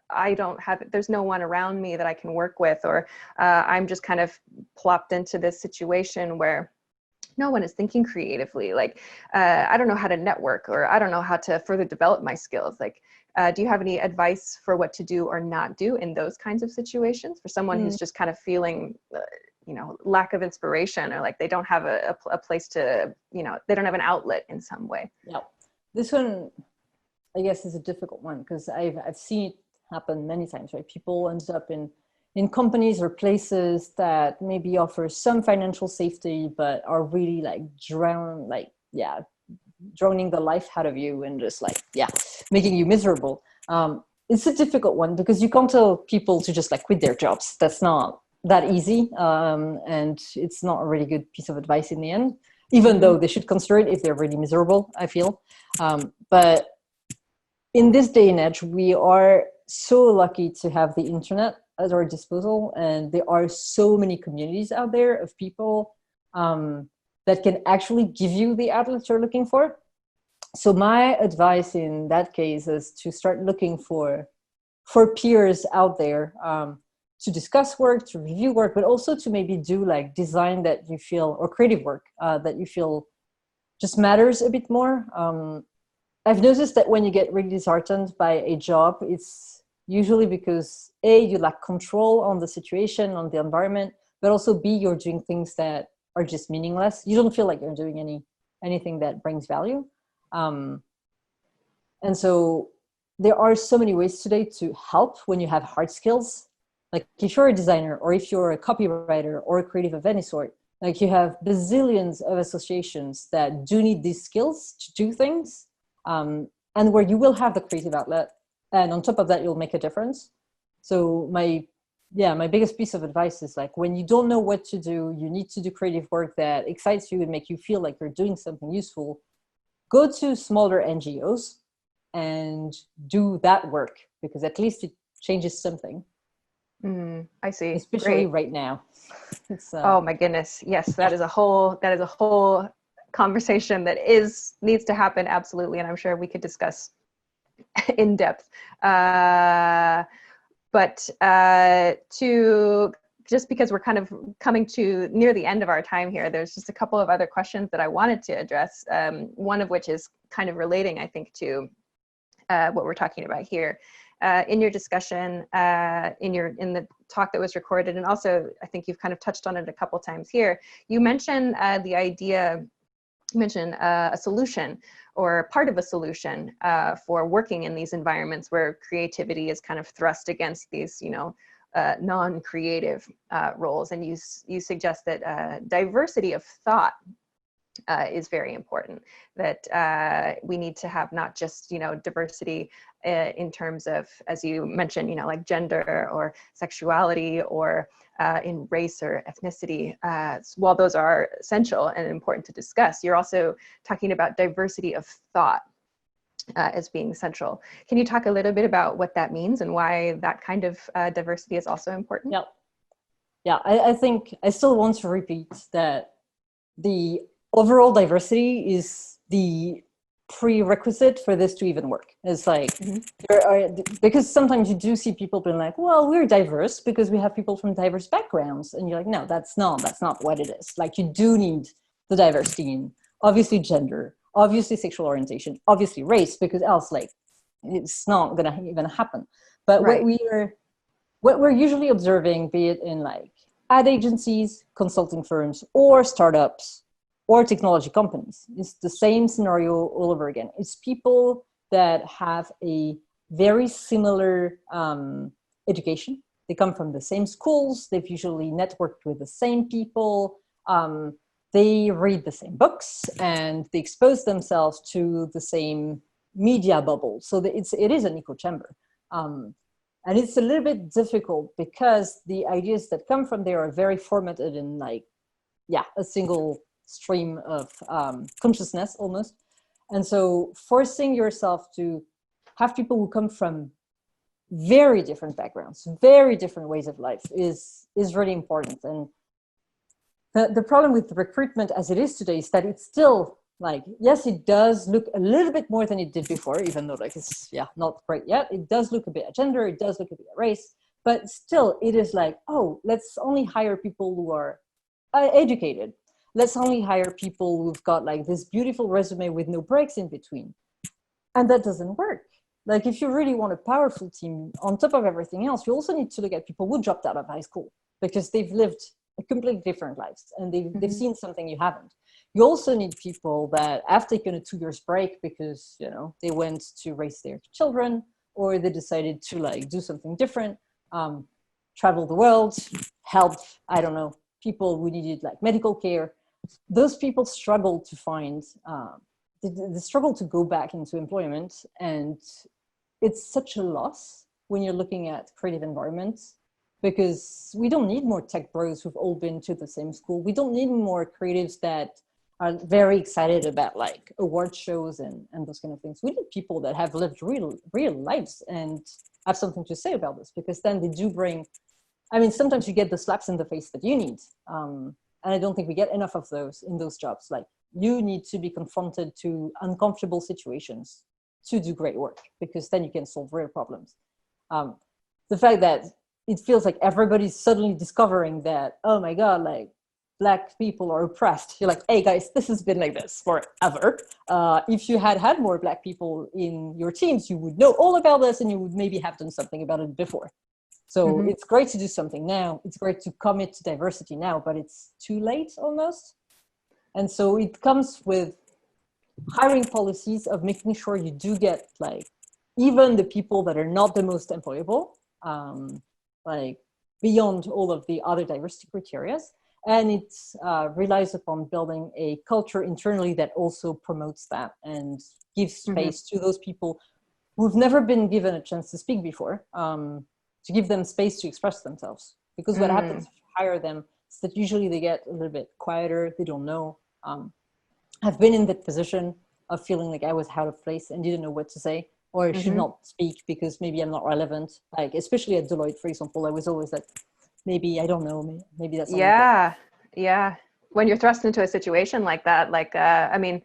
there's no one around me that I can work with, or I'm just kind of plopped into this situation where no one is thinking creatively. Like, I don't know how to network, or I don't know how to further develop my skills. Like, do you have any advice for what to do or not do in those kinds of situations for someone who's just kind of feeling, lack of inspiration, or like they don't have a place to, they don't have an outlet in some way? Yeah. This one, I guess, is a difficult one because I've seen it happen many times, right? People end up in companies or places that maybe offer some financial safety, but are really like drowning the life out of you and just like, making you miserable. It's a difficult one because you can't tell people to just like quit their jobs. That's not that easy. And it's not a really good piece of advice in the end, even though they should consider it if they're really miserable, I feel. But in this day and age, we are so lucky to have the internet at our disposal, and there are so many communities out there of people that can actually give you the outlet you're looking for. So my advice in that case is to start looking for for peers out there, to discuss work, to review work, but also to maybe do like design that you feel, or creative work that you feel just matters a bit more. I've noticed that when you get really disheartened by a job, it's usually because A, you lack control on the situation, on the environment, but also B, you're doing things that are just meaningless. You don't feel like you're doing anything that brings value. And so there are so many ways today to help when you have hard skills. Like if you're a designer, or if you're a copywriter or a creative of any sort, like you have bazillions of associations that do need these skills to do things, and where you will have the creative outlet. And on top of that, you'll make a difference. So my biggest piece of advice is like, when you don't know what to do, you need to do creative work that excites you and make you feel like you're doing something useful. Go to smaller NGOs and do that work, because at least it changes something. I see. Especially right now. Oh my goodness. Yes, that is a whole conversation that needs to happen. Absolutely. And I'm sure we could discuss in depth. But just because we're kind of coming to near the end of our time here, there's just a couple of other questions that I wanted to address. One of which is kind of relating, I think, to what we're talking about here. In your discussion, in the talk that was recorded, and also I think you've kind of touched on it a couple times here, you mentioned a solution, or part of a solution for working in these environments where creativity is kind of thrust against these, non-creative roles. And you suggest that diversity of thought is very important, that we need to have not just, diversity in terms of, as you mentioned, like gender or sexuality, or in race or ethnicity. While those are essential and important to discuss, you're also talking about diversity of thought as being central. Can you talk a little bit about what that means and why that kind of diversity is also important? Yeah, I think I still want to repeat that the overall diversity is the prerequisite for this to even work. It's like, because sometimes you do see people being like, well, we're diverse because we have people from diverse backgrounds. And you're like, no, that's not what it is. Like, you do need the diversity in, obviously, gender, obviously sexual orientation, obviously race, because else, like, it's not going to even happen. But right. what we're usually observing, be it in like ad agencies, consulting firms, or startups, or technology companies, it's the same scenario all over again. It's people that have a very similar education. They come from the same schools. They've usually networked with the same people. They read the same books, and they expose themselves to the same media bubble. So it is an echo chamber. And it's a little bit difficult because the ideas that come from there are very formatted in like, a single stream of consciousness almost. And so forcing yourself to have people who come from very different backgrounds, very different ways of life is really important. And the problem with recruitment as it is today is that it's still like, yes, it does look a little bit more than it did before, even though like it's not great yet. It does look a bit at gender, it does look a bit at race, but still it is like, oh, let's only hire people who are educated. Let's only hire people who've got like this beautiful resume with no breaks in between. And that doesn't work. Like, if you really want a powerful team, on top of everything else, you also need to look at people who dropped out of high school because they've lived a completely different lives and they've seen something you haven't. You also need people that have taken a 2 years break because, they went to raise their children, or they decided to like do something different, travel the world, help, I don't know, people who needed like medical care. Those people struggle to find, they struggle to go back into employment. And it's such a loss when you're looking at creative environments, because we don't need more tech bros who've all been to the same school. We don't need more creatives that are very excited about like award shows and those kind of things. We need people that have lived real lives and have something to say about this, because then they do bring, sometimes you get the slaps in the face that you need. And I don't think we get enough of those in those jobs. Like, you need to be confronted to uncomfortable situations to do great work, because then you can solve real problems. The fact that it feels like everybody's suddenly discovering that, oh my God, like Black people are oppressed. You're like, hey guys, this has been like this forever. If you had more Black people in your teams, you would know all about this and you would maybe have done something about it before. So it's great to do something now. It's great to commit to diversity now, but it's too late almost. And so it comes with hiring policies of making sure you do get like even the people that are not the most employable, like beyond all of the other diversity criteria. And it relies upon building a culture internally that also promotes that and gives space to those people who've never been given a chance to speak before, to give them space to express themselves. Because what happens if you hire them is that usually they get a little bit quieter, they don't know. I've been in that position of feeling like I was out of place and didn't know what to say, or I should not speak because maybe I'm not relevant. Like, especially at Deloitte, for example, I was always like, maybe, I don't know, maybe that's not yeah. When you're thrust into a situation like that, like, I mean,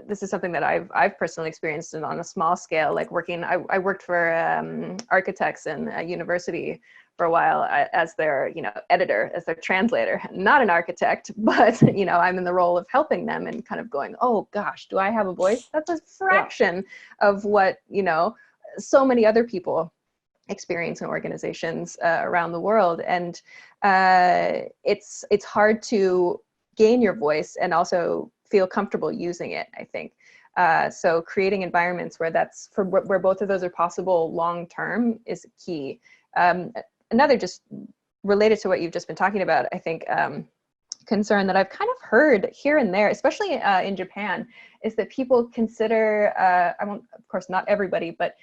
this is something that I've personally experienced on a small scale, like I worked for architects in a university for a while as their, editor, as their translator, not an architect, but, I'm in the role of helping them and kind of going, oh gosh, do I have a voice? That's a fraction of what, so many other people experience in organizations around the world. And it's hard to gain your voice and also feel comfortable using it, I think. So creating environments where where both of those are possible long-term is key. Another, just related to what you've just been talking about, I think, concern that I've kind of heard here and there, especially in Japan, is that people consider, I won't, of course, not everybody, but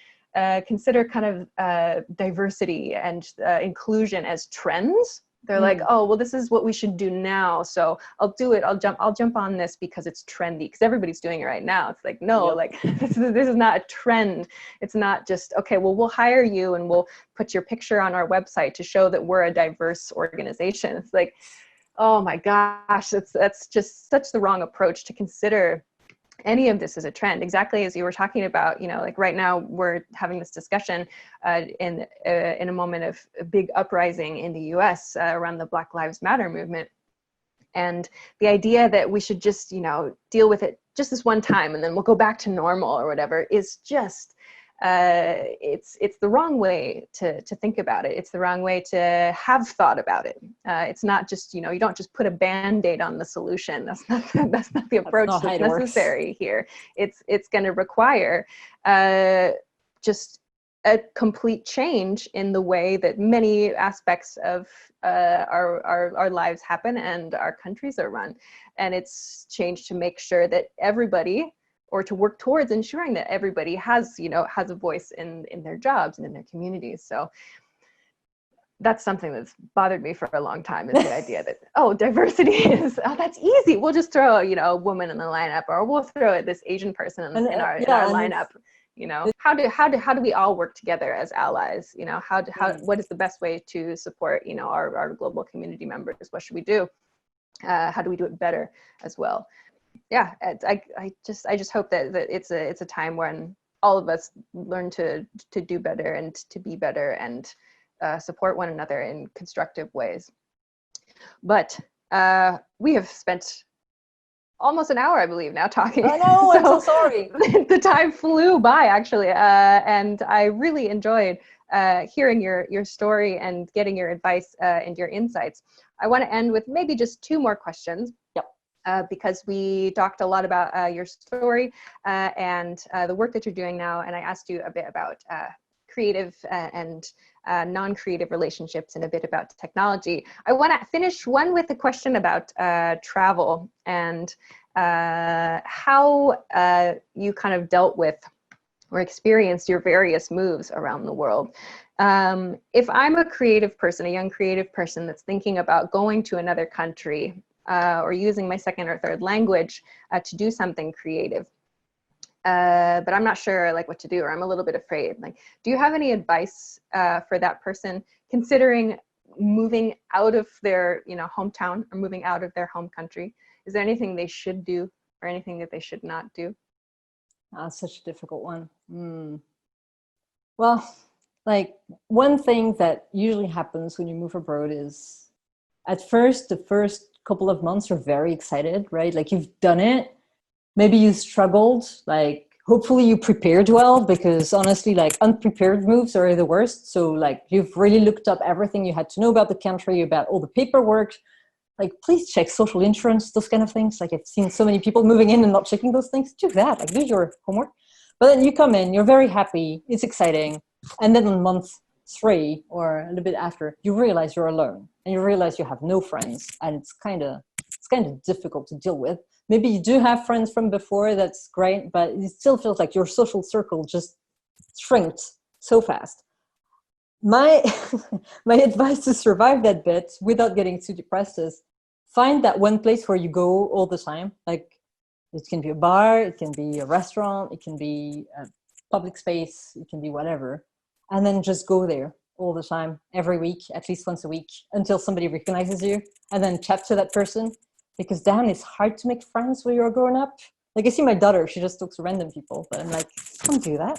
consider kind of diversity and inclusion as trends. They're like, oh, well, this is what we should do now. So I'll do it. I'll jump on this because it's trendy, because everybody's doing it right now. It's like, no, like this is not a trend. It's not just, okay, well, we'll hire you and we'll put your picture on our website to show that we're a diverse organization. It's like, oh my gosh, that's just such the wrong approach to consider any of this is a trend. Exactly as you were talking about, like right now we're having this discussion in a moment of a big uprising in the US around the Black Lives Matter movement. And the idea that we should just, deal with it just this one time and then we'll go back to normal or whatever is just, it's the wrong way to think about it. It's the wrong way to have thought about it. It's not just, you don't just put a Band-Aid on the solution. That's not the approach that's necessary here. It's going to require just a complete change in the way that many aspects of our lives happen and our countries are run. And it's changed to make sure that everybody, or to work towards ensuring that everybody has a voice in their jobs and in their communities. So that's something that's bothered me for a long time, is the idea that, diversity is, that's easy. We'll just throw, a woman in the lineup, or we'll throw this Asian person in our lineup. How do we all work together as allies? What is the best way to support, our global community members? What should we do? How do we do it better as well? Yeah, I just hope that it's a time when all of us learn to do better and to be better and support one another in constructive ways. But we have spent almost an hour, I believe, now talking. I know, I'm so sorry. The time flew by, actually, and I really enjoyed hearing your story and getting your advice and your insights. I want to end with maybe just two more questions. Yep. Because we talked a lot about your story and the work that you're doing now, and I asked you a bit about creative and non-creative relationships and a bit about technology. I want to finish one with a question about travel and how you kind of dealt with or experienced your various moves around the world. If I'm a creative person, a young creative person that's thinking about going to another country or using my second or third language to do something creative, but I'm not sure like what to do, or I'm a little bit afraid. Like, do you have any advice for that person considering moving out of their, hometown or moving out of their home country? Is there anything they should do or anything that they should not do? Such a difficult one. Well, like one thing that usually happens when you move abroad is at first, the first couple of months you're very excited, right? Like you've done it. Maybe you struggled, like hopefully you prepared well, because honestly, like unprepared moves are the worst. So like you've really looked up everything you had to know about the country, about all the paperwork. Like please check social insurance, those kind of things. Like I've seen so many people moving in and not checking those things. Do that, like do your homework. But then you come in, you're very happy, it's exciting. And then on month 3 or a little bit after, you realize you're alone and you realize you have no friends, and it's kind of difficult to deal with. Maybe you do have friends from before, that's great, but it still feels like your social circle just shrinked so fast. My my advice to survive that bit without getting too depressed is find that one place where you go all the time. Like it can be a bar, it can be a restaurant, it can be a public space, it can be whatever. And then just go there all the time, every week, at least once a week, until somebody recognizes you, and then chat to that person. Because damn, it's hard to make friends when you're grown up. Like I see my daughter, she just talks to random people, but I'm like, don't do that.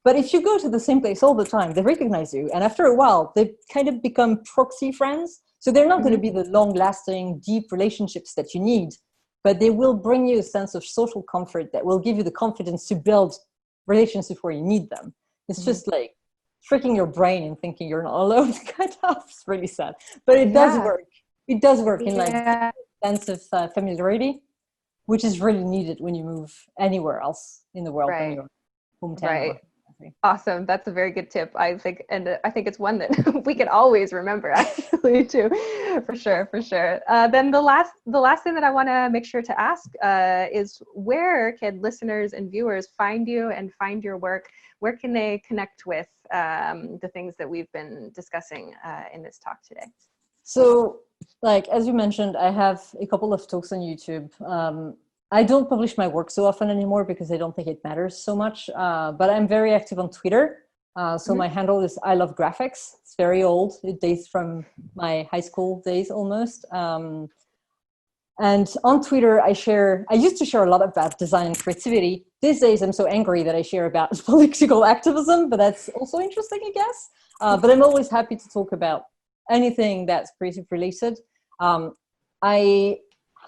But if you go to the same place all the time, they recognize you. And after a while, they kind of become proxy friends. So they're not going to be the long-lasting, deep relationships that you need, but they will bring you a sense of social comfort that will give you the confidence to build relationships where you need them. It's just like tricking your brain and thinking you're not alone, kind of. It's really sad. But it does work. It does work in like a sense of familiarity, which is really needed when you move anywhere else in the world than your hometown. Right. Awesome. That's a very good tip. I think it's one that we can always remember, actually, too, for sure. Then the last thing that I want to make sure to ask is, where can listeners and viewers find you and find your work? Where can they connect with the things that we've been discussing in this talk today? So, like, as you mentioned, I have a couple of talks on YouTube. I don't publish my work so often anymore because I don't think it matters so much. But I'm very active on Twitter. So my handle is I Love Graphics. It's very old. It dates from my high school days almost. And on Twitter, I used to share a lot about design and creativity. These days, I'm so angry that I share about political activism, but that's also interesting, I guess. But I'm always happy to talk about anything that's creative related. I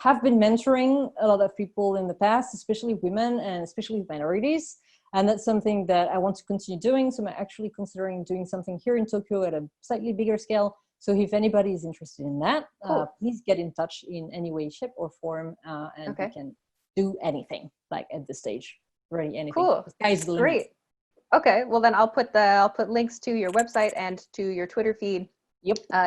have been mentoring a lot of people in the past, especially women and especially minorities. And that's something that I want to continue doing. So I'm actually considering doing something here in Tokyo at a slightly bigger scale. So if anybody is interested in that, please get in touch in any way, shape, or form. And we can do anything, like at this stage, really anything. Cool. The sky's the limit. Great. Okay, well then I'll put links to your website and to your Twitter feed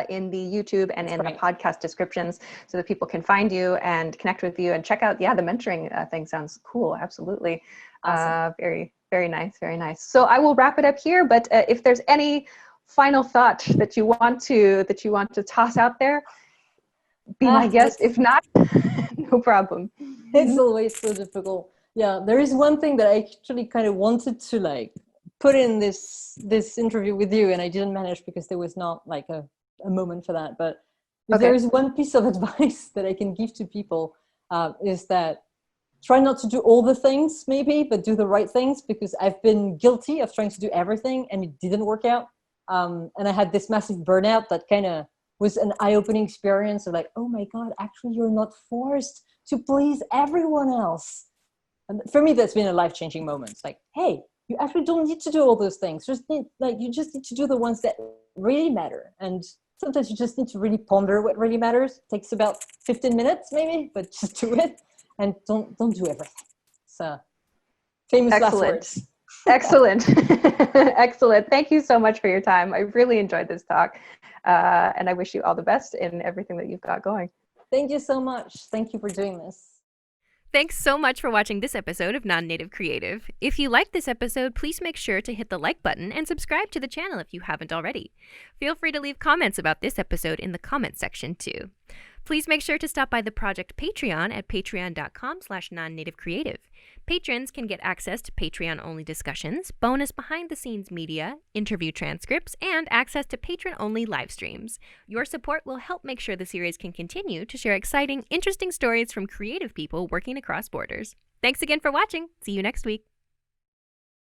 in the YouTube and in the podcast descriptions, so that people can find you and connect with you and check out the mentoring thing. Sounds cool. Absolutely. Awesome. Very, very nice. So I will wrap it up here, but if there's any final thought that you want to toss out there, be my guest. If not, no problem. It's always so difficult. Yeah, there is one thing that I actually kind of wanted to like put in this interview with you, and I didn't manage because there was not like a moment for that. But if there is one piece of advice that I can give to people, is that try not to do all the things maybe, but do the right things, because I've been guilty of trying to do everything and it didn't work out. And I had this massive burnout that kind of was an eye-opening experience of like, oh my God, actually you're not forced to please everyone else. And for me, that's been a life-changing moment. It's like, hey, you actually don't need to do all those things. You just need to do the ones that really matter. And sometimes you just need to really ponder what really matters. It takes about 15 minutes maybe, but just do it, and don't do everything. So famous last words. Excellent. Excellent. Thank you so much for your time. I really enjoyed this talk. And I wish you all the best in everything that you've got going. Thank you so much. Thank you for doing this. Thanks so much for watching this episode of Non-Native Creative. If you liked this episode, please make sure to hit the like button and subscribe to the channel if you haven't already. Feel free to leave comments about this episode in the comments section too. Please make sure to stop by the project Patreon at patreon.com/nonnativeCreative. Patrons can get access to Patreon-only discussions, bonus behind-the-scenes media, interview transcripts, and access to patron-only live streams. Your support will help make sure the series can continue to share exciting, interesting stories from creative people working across borders. Thanks again for watching. See you next week.